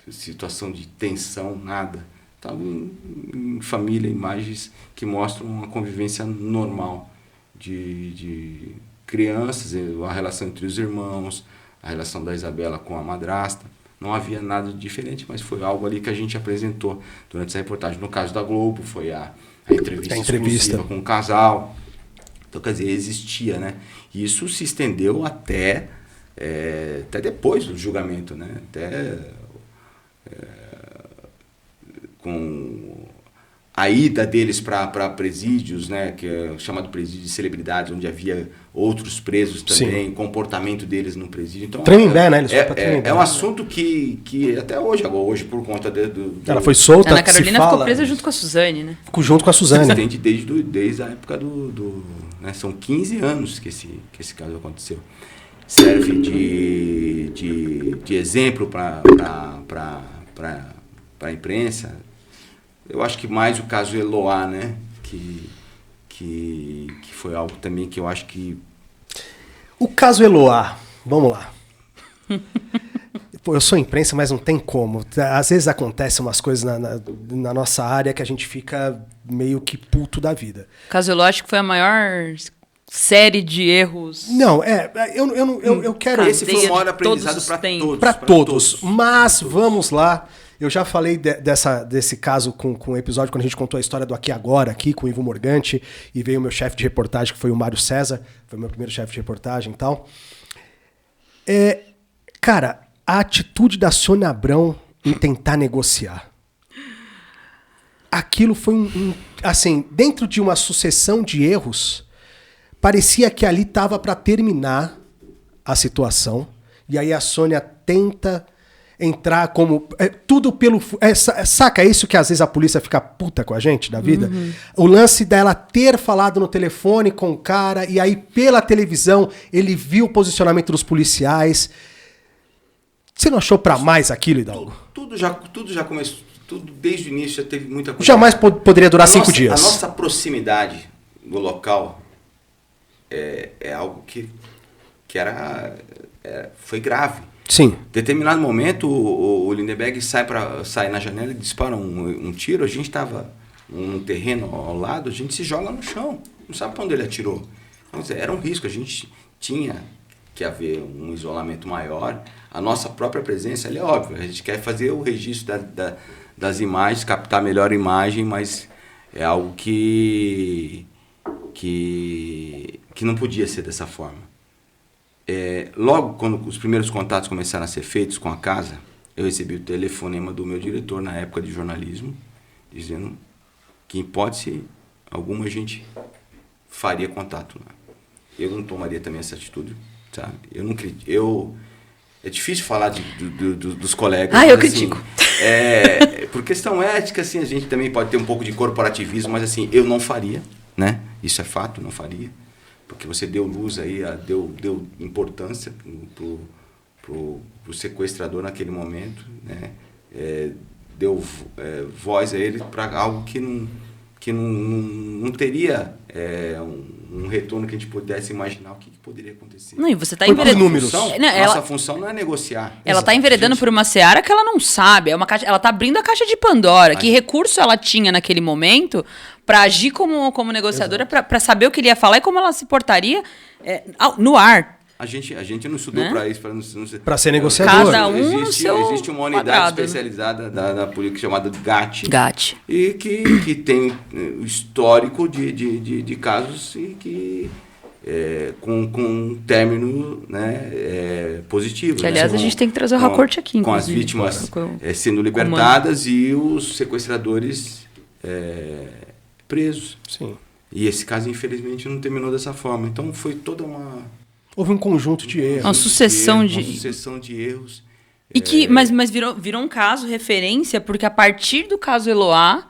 situação de tensão, nada. Estavam em família, imagens que mostram uma convivência normal de crianças, a relação entre os irmãos, a relação da Isabela com a madrasta. Não havia nada diferente, mas foi algo ali que a gente apresentou durante essa reportagem. No caso da Globo, foi a entrevista exclusiva com o casal. Então, quer dizer, existia, né? E isso se estendeu até depois do julgamento, né? Com a ida deles para presídios, né, que é chamado presídio de celebridades, onde havia outros presos também, o comportamento deles no presídio. Então, Tremembé, né? É um assunto que até hoje por conta ela foi solta. Ana Carolina ficou presa junto com a Suzane, né? Ficou junto com a Suzane. Se estende desde a época né, são 15 anos que esse caso aconteceu. Serve de exemplo para a imprensa. Eu acho que mais o caso Eloá, né? Que foi algo também que eu acho que... O caso Eloá, vamos lá. Pô, eu sou imprensa, mas não tem como. Às vezes acontecem umas coisas na nossa área que a gente fica meio que puto da vida. O caso Eloá acho que foi a maior série de erros. Não, eu quero... Esse foi o maior aprendizado para todos. Mas vamos lá. Eu já falei desse caso com o episódio quando a gente contou a história do Aqui Agora, aqui com o Ivo Morgante, e veio o meu chefe de reportagem, que foi o Mário César, foi o meu primeiro chefe de reportagem e tal. Cara, a atitude da Sônia Abrão em tentar negociar. Aquilo foi assim, dentro de uma sucessão de erros, parecia que ali estava para terminar a situação, e aí a Sônia tenta entrar como... tudo pelo... saca isso que às vezes a polícia fica puta com a gente da vida? Uhum. O lance dela ter falado no telefone com o cara, e aí pela televisão ele viu o posicionamento dos policiais. Você não achou pra mais aquilo, Hidalgo? Tudo já começou, tudo desde o início já teve muita coisa. Jamais poderia durar 5 dias. A nossa proximidade do local é algo que foi grave. Sim. Em determinado momento, o Lindenberg sai na janela e dispara um tiro. A gente estava num terreno ao lado, a gente se joga no chão. Não sabe para onde ele atirou. Então, era um risco. A gente tinha que haver um isolamento maior. A nossa própria presença ali é óbvio. A gente quer fazer o registro das imagens, captar melhor a imagem, mas é algo que não podia ser dessa forma. Logo, quando os primeiros contatos começaram a ser feitos com a casa, eu recebi o telefonema do meu diretor na época de jornalismo, dizendo que, em hipótese alguma, a gente faria contato lá. Eu não tomaria também essa atitude, sabe? Eu não acredito. É difícil falar dos colegas. Eu critico. Por questão ética, assim, a gente também pode ter um pouco de corporativismo, mas assim, eu não faria, né? Isso é fato, não faria. Porque você deu luz aí, deu importância pro sequestrador naquele momento, né? Deu voz a ele para algo que não teria um retorno que a gente pudesse imaginar o que poderia acontecer. Não, e você está enveredando. Nossa função não é negociar. Ela está enveredando por uma seara que ela não sabe. Ela está abrindo a caixa de Pandora. Que recurso ela tinha naquele momento para agir como negociadora, para saber o que ele ia falar e como ela se portaria no ar. A gente não estudou para isso, para ser negociador. Cada um existe uma unidade especializada da polícia chamada GAT. E que tem histórico de casos e que com um término, né, positivo. Que, aliás, a gente tem que trazer o recorte aqui, com as vítimas sendo libertadas e os sequestradores presos. Sim. E esse caso, infelizmente, não terminou dessa forma. Então, foi toda uma... Houve um conjunto de erros. Uma sucessão de erros. Mas virou um caso referência, porque a partir do caso Eloá,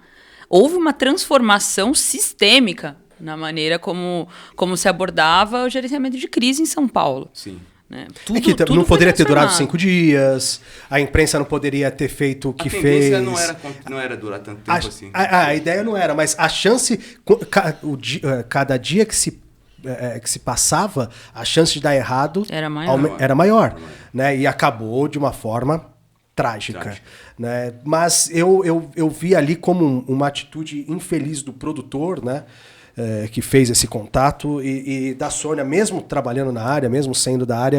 houve uma transformação sistêmica na maneira como se abordava o gerenciamento de crise em São Paulo. Sim. Né? Tudo não poderia ter durado 5 dias, a imprensa não poderia ter feito o que fez. A tendência não era durar tanto tempo assim. A ideia não era, mas a chance, cada dia que se passava, a chance de dar errado era maior. Né? E acabou de uma forma trágica. Né? Mas eu vi ali como uma atitude infeliz do produtor, né? Que fez esse contato, e da Sônia, mesmo trabalhando na área, mesmo sendo da área,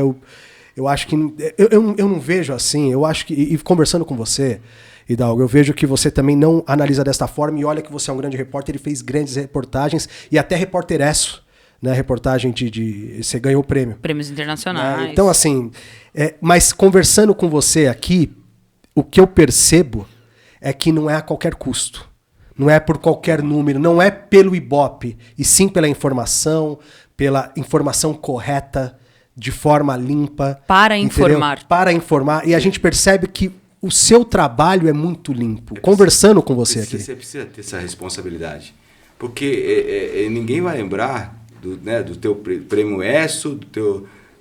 eu acho que... Eu não vejo assim, eu acho que... E conversando com você, Hidalgo, eu vejo que você também não analisa desta forma, e olha que você é um grande repórter, ele fez grandes reportagens, e até Repórter-esso, né? Reportagem você ganhou o prêmio. Prêmios internacionais. Então, assim... mas conversando com você aqui, o que eu percebo é que não é a qualquer custo. Não é por qualquer número, não é pelo Ibope, e sim pela informação correta, de forma limpa. Para informar. Entendeu? Para informar. E a gente percebe que o seu trabalho é muito limpo. Conversando com você aqui. Você precisa ter essa responsabilidade. Porque ninguém vai lembrar do teu prêmio ESSO,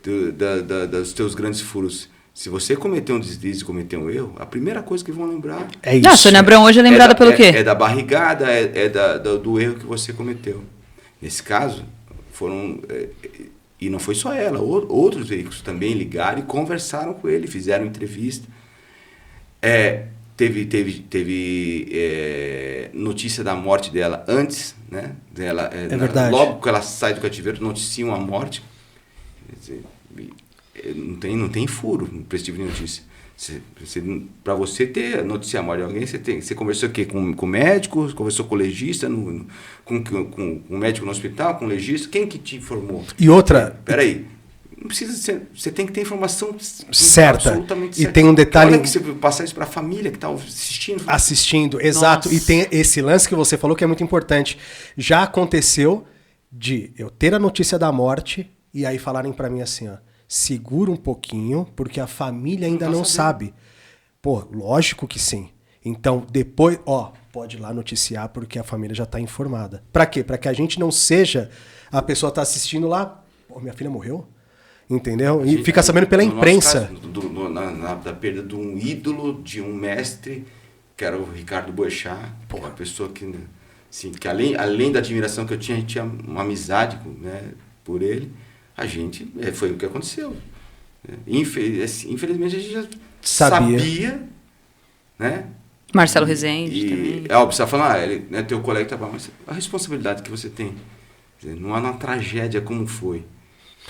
dos teus grandes furos. Se você cometeu um deslize, cometeu um erro, a primeira coisa que vão lembrar... É isso. A Sônia Abrão hoje é lembrada pelo quê? É da barrigada, do erro que você cometeu. Nesse caso, foram... e não foi só ela, outros veículos também ligaram e conversaram com ele, fizeram entrevista. teve notícia da morte dela antes, né? Verdade. Logo que ela sai do cativeiro, noticiam a morte. Quer dizer, não tem furo para esse tipo de notícia. Para você ter notícia a morte de alguém, você conversou o quê? Com o médico, conversou com o legista, com o médico no hospital, com o legista, quem que te informou? E outra... Peraí, não precisa ser, você tem que ter informação certa. Absolutamente E certa. tem um detalhe... Olha que você passar isso para a família que está assistindo. Assistindo, exato. Nossa. E tem esse lance que você falou que é muito importante. Já aconteceu de eu ter a notícia da morte e aí falarem para mim assim, ó, segura um pouquinho, porque a família ainda não sabe. Pô, lógico que sim. Então, depois, pode ir lá noticiar porque a família já tá informada. Pra quê? Pra que a gente não seja... A pessoa tá assistindo lá, pô, minha filha morreu? Entendeu? E fica sabendo pela imprensa. Caso, da perda de um ídolo, de um mestre, que era o Ricardo Boechat, uma pessoa que, assim, que além da admiração que eu tinha, a gente tinha uma amizade, né, por ele. A gente, foi o que aconteceu. Infelizmente a gente já sabia, né? Marcelo Rezende também. Óbvio, você está falando, ele, né, teu colega tá bom, mas a responsabilidade que você tem, não há uma tragédia como foi.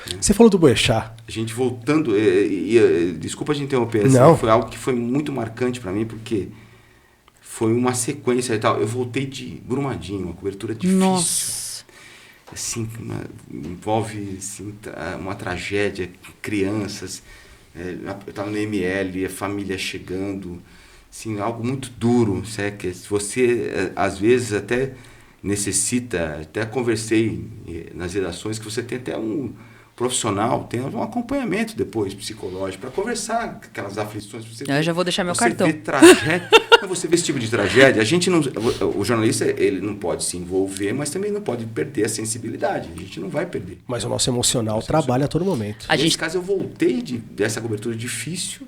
Né? Você falou do Boechat. A gente voltando, desculpa te interromper, assim, foi algo que foi muito marcante para mim, porque foi uma sequência e tal. Eu voltei de Brumadinho, uma cobertura difícil. Nossa. Assim, envolve assim, uma tragédia, crianças, eu estava no ML, a família chegando, assim, algo muito duro, certo? Que você, às vezes, até necessita, até conversei nas redações, que você tem até um profissional, tem um acompanhamento depois, psicológico, para conversar aquelas aflições. Eu já vou deixar meu cartão. Vê tragédia, você vê esse tipo de tragédia, a gente não, o jornalista, ele não pode se envolver, mas também não pode perder a sensibilidade, a gente não vai perder. Mas o nosso emocional trabalha a todo momento. Nesse caso eu voltei dessa cobertura difícil,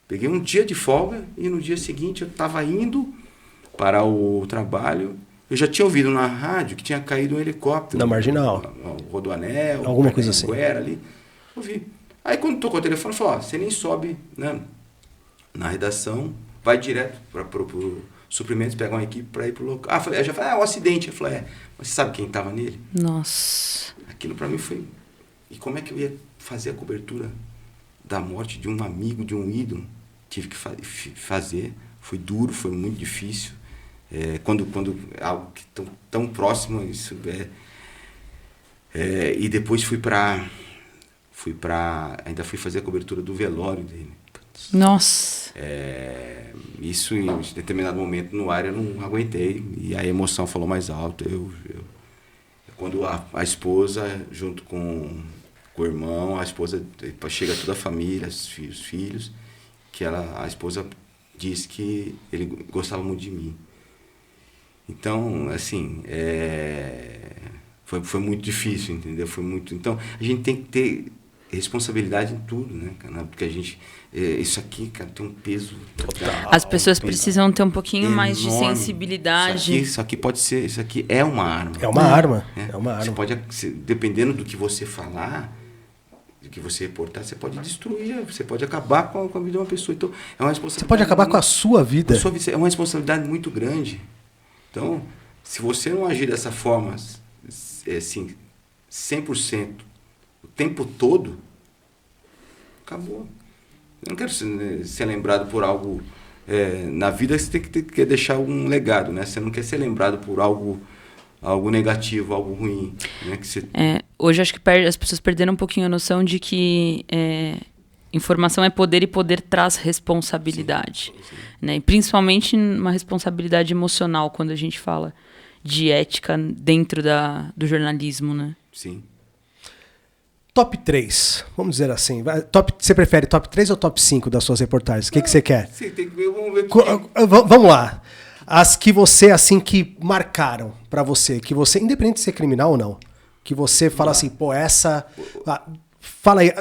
peguei um dia de folga e no dia seguinte eu estava indo para o trabalho. Eu já tinha ouvido na rádio que tinha caído um helicóptero. Na Marginal. No Rodoanel. Alguma coisa assim. Ali. Ouvi. Aí quando tocou o telefone, falou, você nem sobe, né, na redação, vai direto para o suprimentos, pegar uma equipe para ir para o local. Eu já falei, um acidente. Eu falei, mas você sabe quem estava nele? Nossa. Aquilo para mim foi... E como é que eu ia fazer a cobertura da morte de um amigo, de um ídolo? Tive que fazer. Foi duro, foi muito difícil. Quando algo que tão próximo, isso e depois ainda fui fazer a cobertura do velório dele. Nossa. Isso em determinado momento no ar eu não aguentei e a emoção falou mais alto. Quando a esposa junto com o irmão, a esposa, chega toda a família, os filhos, que a esposa disse que ele gostava muito de mim. Então, assim, foi muito difícil, entendeu? Então, a gente tem que ter responsabilidade em tudo, né, cara? Porque a gente... isso aqui, cara, tem um peso... As pessoas precisam ter um pouquinho mais de sensibilidade. Isso aqui pode ser... Isso aqui é uma arma. É uma arma. Né? É uma arma. Você pode, dependendo do que você falar, do que você reportar, você pode destruir, você pode acabar com a vida de uma pessoa. Então, é uma responsabilidade... Você pode acabar com a sua vida. É uma responsabilidade muito grande. Então, se você não agir dessa forma, assim, 100%, o tempo todo, acabou. Eu não quero ser lembrado por algo... na vida você tem que deixar um legado, né? Você não quer ser lembrado por algo negativo, algo ruim. Né? Hoje acho que as pessoas perderam um pouquinho a noção de que informação é poder e poder traz responsabilidade. Sim. Né? E principalmente uma responsabilidade emocional quando a gente fala de ética dentro do jornalismo. Né? Sim. Top 3, vamos dizer assim. Você prefere top 3 ou top 5 das suas reportagens? O que você quer? Sim, vamos ver. Vamos lá. As que você, assim, que marcaram pra você, que você, independente de ser criminal ou não, que você fala assim, pô, essa... fala aí,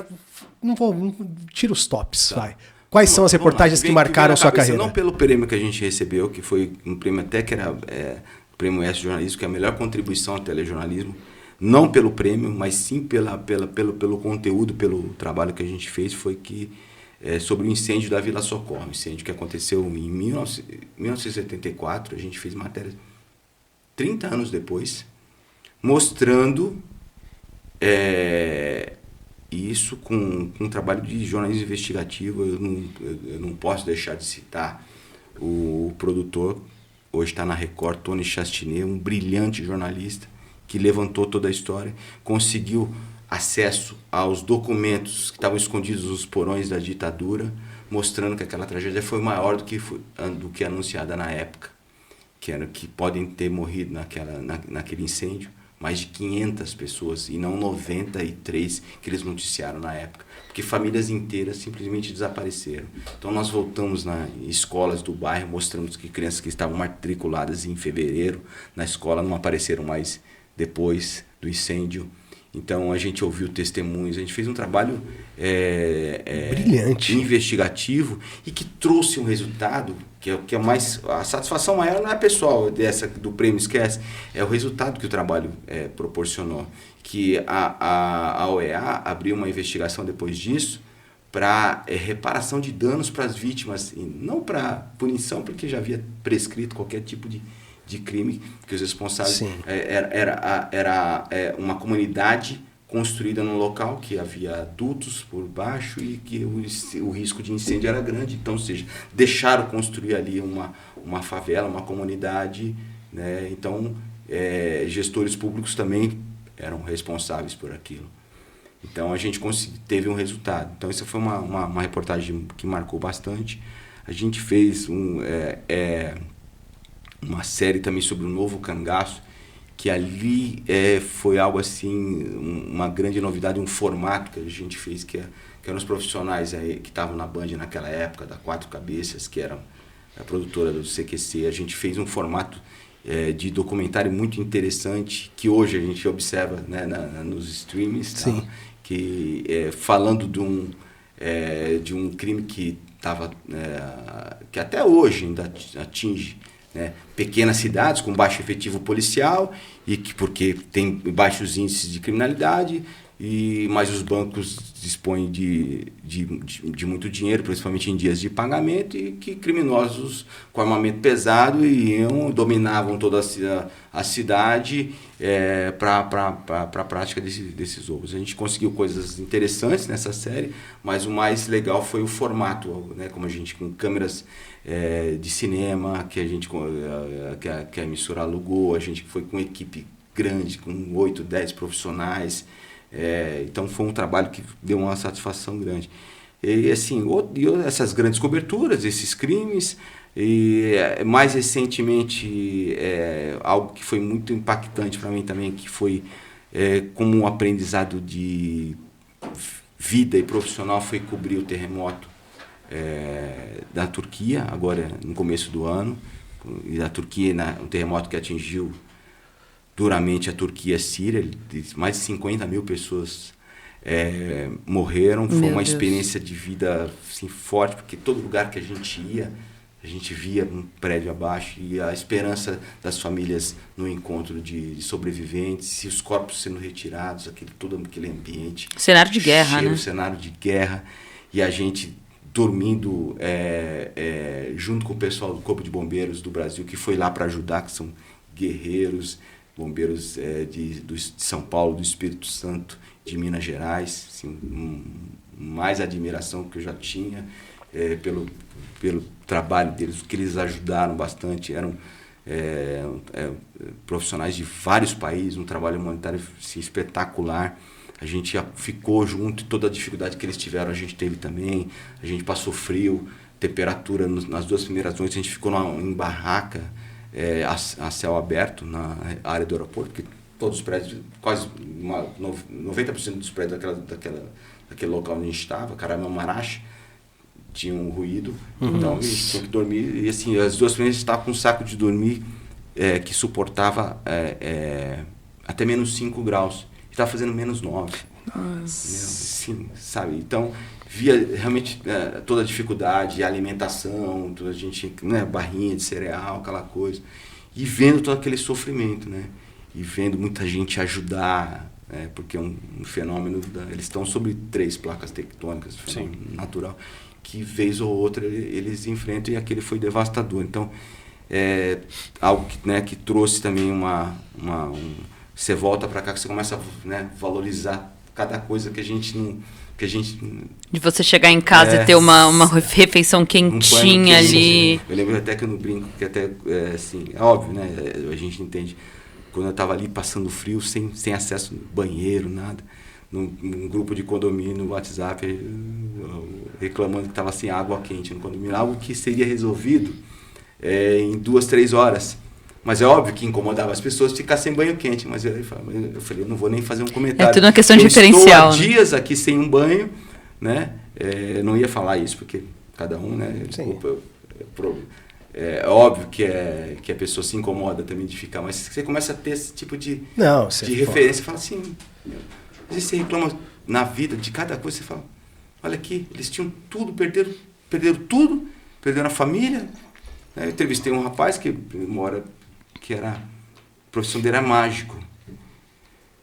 tira os tops, vai. Quais são as reportagens que marcaram a sua carreira? Não pelo prêmio que a gente recebeu, que foi um prêmio até que era o Prêmio S Jornalismo, que é a melhor contribuição ao telejornalismo. Não pelo prêmio, mas sim pelo conteúdo, pelo trabalho que a gente fez, foi que sobre o incêndio da Vila Socorro, um incêndio que aconteceu em 1974. A gente fez matéria 30 anos depois, mostrando isso com um trabalho de jornalismo investigativo. Eu não posso deixar de citar o produtor, hoje está na Record, Tony Chastinet, um brilhante jornalista que levantou toda a história, conseguiu acesso aos documentos que estavam escondidos nos porões da ditadura, mostrando que aquela tragédia foi maior do que anunciada na época, que podem ter morrido naquele incêndio mais de 500 pessoas e não 93 que eles noticiaram na época, porque famílias inteiras simplesmente desapareceram. Então nós voltamos nas escolas do bairro, mostramos que crianças que estavam matriculadas em fevereiro na escola não apareceram mais depois do incêndio. Então a gente ouviu testemunhos, a gente fez um trabalho brilhante, investigativo, e que trouxe um resultado que é mais... A satisfação maior não é pessoal do prêmio Esquece, é o resultado que o trabalho proporcionou. Que a OEA abriu uma investigação depois disso para reparação de danos para as vítimas, e não para punição, porque já havia prescrito qualquer tipo de crime, que os responsáveis... Era uma comunidade construída num local que havia dutos por baixo e que o risco de incêndio era grande. Então, ou seja, deixaram construir ali uma favela, uma comunidade, né? Então, gestores públicos também eram responsáveis por aquilo. Então, a gente teve um resultado. Então, essa foi uma reportagem que marcou bastante. A gente fez uma série também sobre o Novo Cangaço, que ali foi algo assim, uma grande novidade, um formato que a gente fez, que eram os profissionais que estavam na Band naquela época, da Quatro Cabeças, que era a produtora do CQC. A gente fez um formato de documentário muito interessante, que hoje a gente observa, né, nos streams, tá? Que falando de um crime que que até hoje ainda atinge, né, pequenas cidades com baixo efetivo policial, porque tem baixos índices de criminalidade, mas os bancos dispõem de muito dinheiro, principalmente em dias de pagamento, e que criminosos com armamento pesado dominavam toda a cidade para a prática desses roubos. A gente conseguiu coisas interessantes nessa série, mas o mais legal foi o formato, né, como a gente, com câmeras de cinema que a emissora alugou. A gente foi com equipe grande, com 8, 10 profissionais. Então foi um trabalho que deu uma satisfação grande. E assim, essas grandes coberturas, esses crimes, e mais recentemente algo que foi muito impactante para mim também, que foi como um aprendizado de vida e profissional, foi cobrir o terremoto da Turquia, agora no começo do ano. E da Turquia, um terremoto que atingiu duramente a Turquia e a Síria, mais de 50 mil pessoas morreram. Foi uma experiência de vida assim, forte, porque todo lugar que a gente ia, a gente via um prédio abaixo, e a esperança das famílias no encontro de sobreviventes, e os corpos sendo retirados, todo aquele ambiente. Cenário de guerra, né? Cenário de guerra, e a gente dormindo junto com o pessoal do Corpo de Bombeiros do Brasil, que foi lá para ajudar, que são guerreiros, bombeiros de São Paulo, do Espírito Santo, de Minas Gerais. Assim, mais admiração que eu já tinha pelo trabalho deles, que eles ajudaram bastante. Eram profissionais de vários países, um trabalho humanitário assim, espetacular. A gente ficou junto, toda a dificuldade que eles tiveram a gente teve também. A gente passou frio, temperatura. Nas 2 primeiras noites a gente ficou em barraca, a céu aberto, na área do aeroporto, porque todos os prédios, quase 90% dos prédios daquele local onde a gente estava, Kahramanmaraş, tinha um ruído. Então a gente tinha que dormir. E assim, as 2 primeiras a gente estava com um saco de dormir que suportava até menos 5 graus. Estava fazendo menos 9. Sim, sabe? Então, via realmente toda a dificuldade, a alimentação, toda a gente, né, barrinha de cereal, aquela coisa. E vendo todo aquele sofrimento, né? E vendo muita gente ajudar, porque é um fenômeno. Eles estão sobre 3 placas tectônicas, fenômeno natural. que vez ou outra eles enfrentam, e aquele foi devastador. Então, algo que, né, que trouxe também você volta para cá, que você começa a, né, valorizar cada coisa que a gente não... De você chegar em casa e ter uma refeição quentinha ali. Eu lembro até que eu não brinco, que até, assim, é óbvio, né? A gente entende. Quando eu estava ali passando frio, sem acesso ao banheiro, nada, num grupo de condomínio no WhatsApp, reclamando que estava sem água quente no condomínio, algo que seria resolvido em 2, 3 horas. Mas é óbvio que incomodava as pessoas ficar sem banho quente. Mas eu falei, eu não vou nem fazer um comentário. É tudo uma questão de referencial. Eu estou há dias aqui sem um banho, né? Não ia falar isso, porque cada um, né? Desculpa, é óbvio que a pessoa se incomoda também de ficar, mas você começa a ter esse tipo de referência. Você fala assim, às vezes você reclama na vida de cada coisa, você fala, olha aqui, eles tinham tudo, perderam tudo, perderam a família. Eu entrevistei um rapaz que a profissão dele era mágico.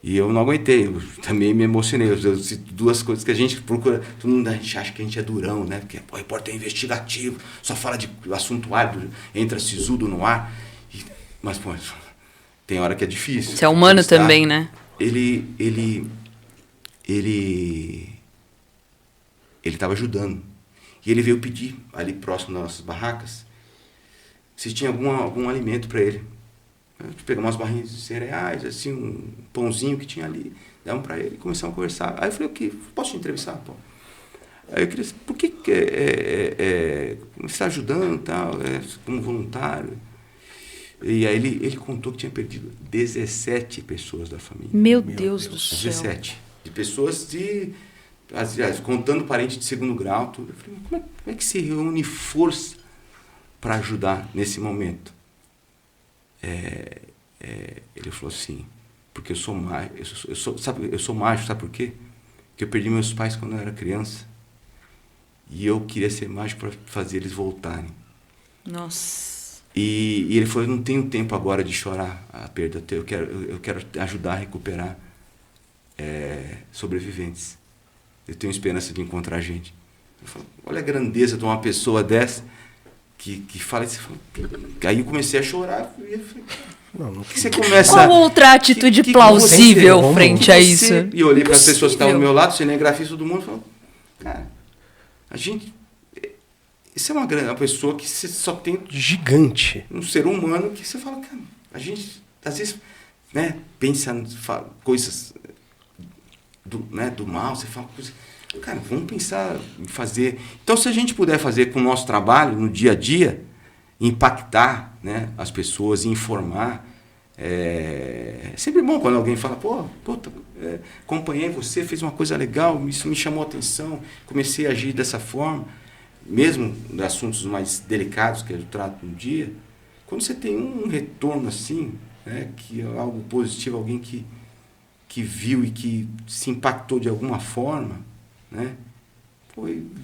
E eu não aguentei, eu também me emocionei. Eu cito 2 coisas que a gente procura. Todo mundo a gente acha que a gente é durão, né? Porque o repórter é investigativo, só fala de assunto árido, entra sisudo no ar. Mas, pô, tem hora que é difícil. Você é humano também, né? Ele estava ajudando. E ele veio pedir, ali próximo das nossas barracas, se tinha algum alimento para ele. Pegamos umas barrinhas de cereais, assim, um pãozinho que tinha ali, damos para ele e começamos a conversar. Aí eu falei, posso te entrevistar, pô? Aí eu queria saber, por que você está ajudando e tal, como voluntário? E aí ele contou que tinha perdido 17 pessoas da família. Meu Deus do céu. 17. De pessoas contando parente de 2º grau, tudo. Eu falei, como é que se reúne força para ajudar nesse momento? Ele falou assim, porque eu sou mágico, eu sou mágico, sabe por quê? Porque eu perdi meus pais quando eu era criança e eu queria ser mágico para fazer eles voltarem. Nossa. E ele falou, eu não tenho tempo agora de chorar a perda, eu quero ajudar a recuperar sobreviventes. Eu tenho esperança de encontrar gente. Eu falo, olha a grandeza de uma pessoa dessa que fala isso. Aí eu comecei a chorar. E eu falei, que você começa... Qual outra atitude plausível frente a isso? E eu olhei para as pessoas que estavam do meu lado, cinegrafista, todo mundo, e falei, cara, a gente... Isso é uma pessoa que você só tem... Gigante. Um ser humano que você fala, cara, a gente, às vezes, né, pensa coisas do mal, você fala coisas... Cara, vamos pensar em fazer... Então, se a gente puder fazer com o nosso trabalho, no dia a dia, impactar, né, as pessoas, informar, é sempre bom quando alguém fala, acompanhei você, fez uma coisa legal, isso me chamou a atenção, comecei a agir dessa forma, mesmo de assuntos mais delicados que eu trato no dia. Quando você tem um retorno assim, né, que é algo positivo, alguém que viu e que se impactou de alguma forma, né?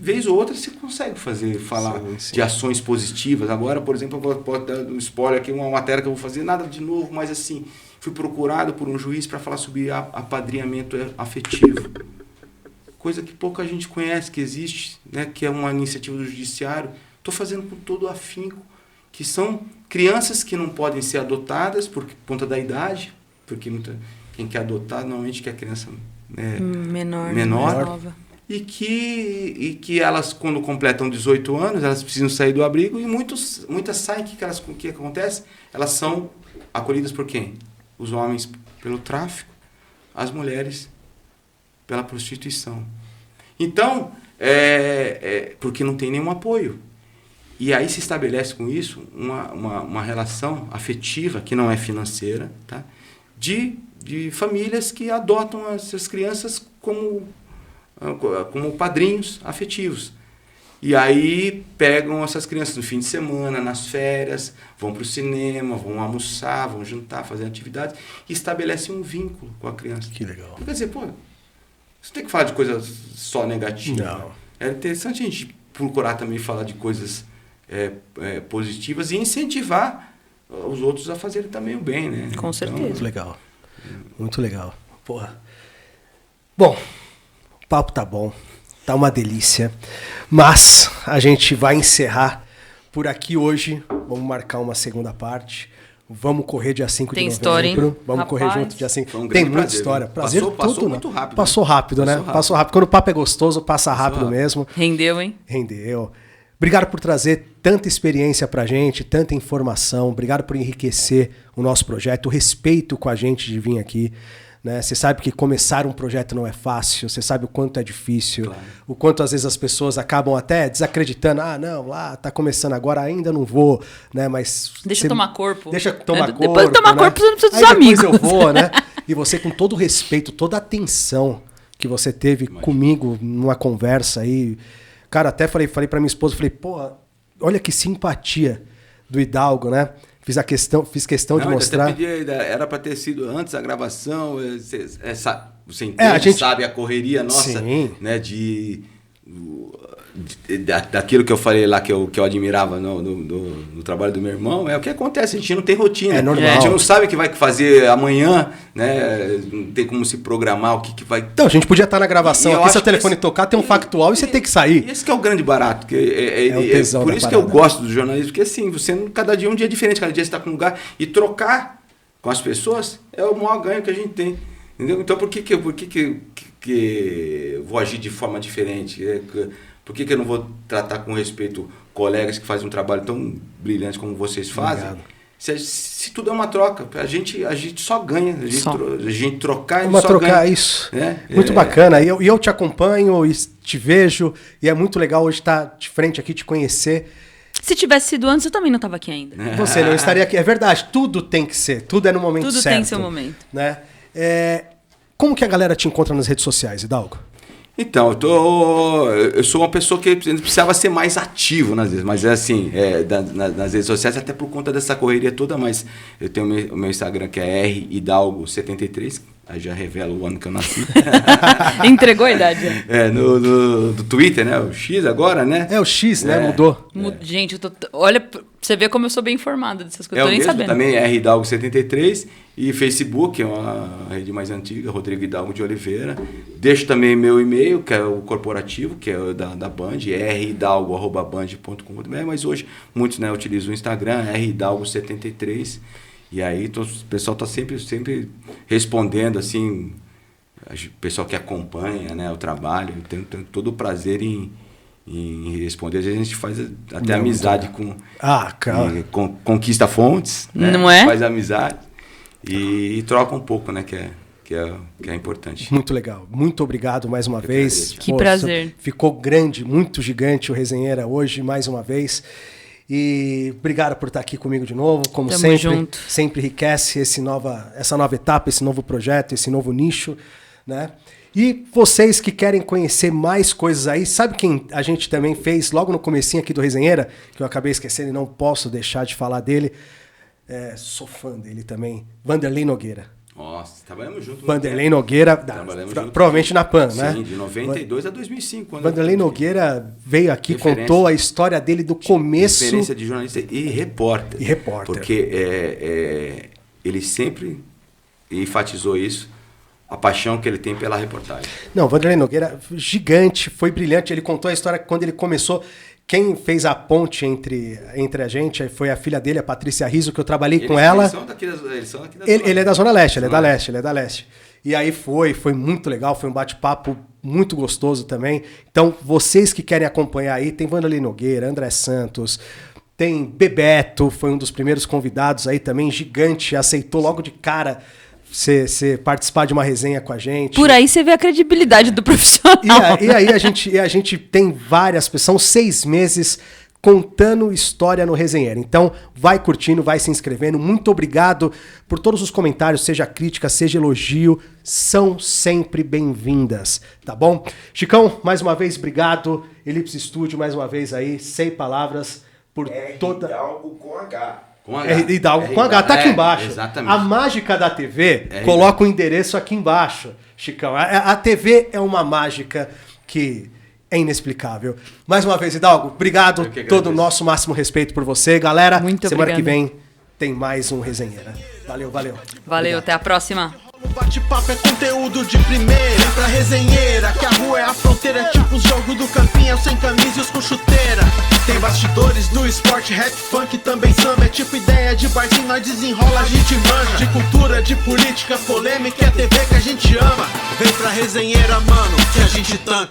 Vez ou outra você consegue falar sim. De ações positivas. Agora, por exemplo, eu vou dar um spoiler aqui, uma matéria que eu vou fazer, nada de novo, mas assim, fui procurado por um juiz para falar sobre apadrinhamento afetivo. Coisa que pouca gente conhece, que existe, né? Que é uma iniciativa do judiciário. Estou fazendo com todo o afinco, que são crianças que não podem ser adotadas por conta da idade, porque quem quer adotar normalmente quer criança menor. Nova. E que elas, quando completam 18 anos, elas precisam sair do abrigo e muitas saem. O que acontece? Elas são acolhidas por quem? Os homens pelo tráfico, as mulheres pela prostituição. Então, porque não tem nenhum apoio. E aí se estabelece com isso uma relação afetiva, que não é financeira, tá? de famílias que adotam essas crianças como padrinhos afetivos. E aí pegam essas crianças no fim de semana, nas férias, vão para o cinema, vão almoçar, vão jantar, fazer atividades, e estabelecem um vínculo com a criança. Que legal. Quer dizer, você tem que falar de coisas só negativas. Não. É interessante a gente procurar também falar de coisas positivas e incentivar os outros a fazerem também o bem, né? Com certeza. Muito legal. Muito legal. Porra. Bom, o papo tá bom. Tá uma delícia. Mas a gente vai encerrar por aqui hoje. Vamos marcar uma segunda parte. Vamos correr dia 5 de novembro. História, hein? Vamos Rapaz. correr junto dia 5. Foi um Tem grande muita prazer, história. viu? Prazer Passou tudo, muito rápido, Passou né? rápido, né? Passou rápido. Quando o papo é gostoso, passa rápido rápido. mesmo. Rendeu, hein? Rendeu. Obrigado por trazer tanta experiência pra gente, tanta informação. Obrigado por enriquecer o nosso projeto, o respeito com a gente de vir aqui. Né? Você sabe que começar um projeto não é fácil, você sabe o quanto é difícil, Claro. o quanto às vezes as pessoas acabam até desacreditando. Ah, não, tá começando agora, ainda não vou. Né? Mas Deixa você- eu tomar corpo. Deixa eu tomar corpo. Depois de tomar né? corpo, você não precisa dos Aí amigos. depois eu vou, né? E você com todo o respeito, toda a atenção que você teve comigo numa conversa aí. Cara, até falei pra minha esposa, falei, pô, olha que simpatia do Hidalgo, né? Fiz questão de Não, eu mostrar. até pedi, era para ter sido antes da gravação. Você entende, a gente- sabe a correria nossa, Sim. né? Daquilo que eu falei lá que eu admirava no trabalho do meu irmão, é o que acontece, a gente não tem rotina. É normal. A gente não sabe o que vai fazer amanhã, né? Não tem como se programar o que vai. Então, a gente podia estar na gravação E eu aqui, acho seu que telefone tocar, tem um factual e você tem que sair. Esse que é o grande barato. É o tesão por da isso que eu parada. gosto do jornalismo, porque assim, cada dia é um dia diferente, cada dia você está com um lugar. E trocar com as pessoas é o maior ganho que a gente tem. Entendeu? Então por que eu vou agir de forma diferente? Por que eu não vou tratar com respeito colegas que fazem um trabalho tão brilhante como vocês fazem? Obrigado. Se tudo é uma troca, a gente só ganha. A gente trocar, a gente Vamos só trocar ganha. isso. É, Muito bacana. E eu te acompanho e te vejo. E é muito legal hoje estar de frente aqui, te conhecer. Se tivesse sido antes, eu também não estava aqui ainda. Você não estaria aqui. É verdade, tudo tem que ser. Tudo é no momento Tudo certo. tem seu momento. Né? Como que a galera te encontra nas redes sociais, Hidalgo? Então, eu sou uma pessoa que precisava ser mais ativo nas vezes, mas é assim, nas redes sociais, até por conta dessa correria toda, mas eu tenho o meu Instagram que é rhidalgo73, aí já revela o ano que eu nasci. Entregou a idade. Do Twitter, né? O X agora, né? É o X, né? É. Mudou. Gente, olha, pra você vê como eu sou bem informada dessas coisas. É Tô o nem mesmo sabendo. também, rhidalgo73, e Facebook, é uma rede mais antiga, Rodrigo Hidalgo de Oliveira. Deixo também meu e-mail, que é o corporativo, que é o da Band, rhidalgo@band.com.br, mas hoje muitos, né, utilizam o Instagram, rhidalgo73, e aí o pessoal está sempre respondendo, assim, o pessoal que acompanha, né, o trabalho, tem todo o prazer em responder. Às vezes a gente faz até amizade com... cara. Conquista fontes, né? Não é? Faz amizade e troca um pouco, né? Que é importante. Muito legal. Muito obrigado mais uma vez. Que prazer. Ficou grande, muito gigante o Resenheira hoje, mais uma vez. E obrigado por estar aqui comigo de novo. Como Tamo sempre, junto. sempre enriquece essa nova etapa, esse novo projeto, esse novo nicho, né? E vocês que querem conhecer mais coisas aí, sabe quem a gente também fez logo no comecinho aqui do Resenheira, que eu acabei esquecendo e não posso deixar de falar dele. Sou fã dele também. Vanderlei Nogueira. Nossa, trabalhamos juntos. Vanderlei Nogueira, Trabalhamos juntos. provavelmente na PAN, né? Sim, de 92 a 2005. Vanderlei Nogueira veio aqui, Referência. contou a história dele do começo. Referência de jornalista e repórter. Porque ele sempre enfatizou isso, a paixão que ele tem pela reportagem. Não, Vanderlei Nogueira, gigante, foi brilhante. Ele contou a história que quando ele começou. Quem fez a ponte entre a gente foi a filha dele, a Patrícia Rizzo, que eu trabalhei com ela. Eles são daqui da Ele é da Zona Leste, ele é da Leste. E aí foi muito legal, foi um bate-papo muito gostoso também. Então, vocês que querem acompanhar aí, tem Vanderlei Nogueira, André Santos, tem Bebeto, foi um dos primeiros convidados aí também, gigante, aceitou logo de cara você participar de uma resenha com a gente. Por aí você vê a credibilidade do profissional. E aí a gente tem várias pessoas, são 6 meses contando história no Resenheiro. Então, vai curtindo, vai se inscrevendo. Muito obrigado por todos os comentários, seja crítica, seja elogio, são sempre bem-vindas, tá bom? Chicão, mais uma vez, obrigado. Elipse Studio, mais uma vez aí, sem palavras, por toda... Hidalgo com H. Hidalgo com H, tá aqui embaixo. Exatamente. A mágica da TV, coloca o endereço aqui embaixo, Chicão. A TV é uma mágica que é inexplicável. Mais uma vez, Hidalgo, obrigado. Todo o nosso máximo respeito por você. Galera, Muito semana obrigada. que vem tem mais um Resenheira. Valeu. Valeu, até a próxima. bate-papo é conteúdo de primeira. Vem pra resenheira, que a rua é a fronteira. Tipo os jogos do campinho, sem camisa e os com chuteira. Tem bastidores do esporte, rap, funk, também samba. É tipo ideia de barzinho, nós desenrola, a gente manja. De cultura, de política, polêmica, é TV que a gente ama. Vem pra resenheira, mano, que a gente tanca.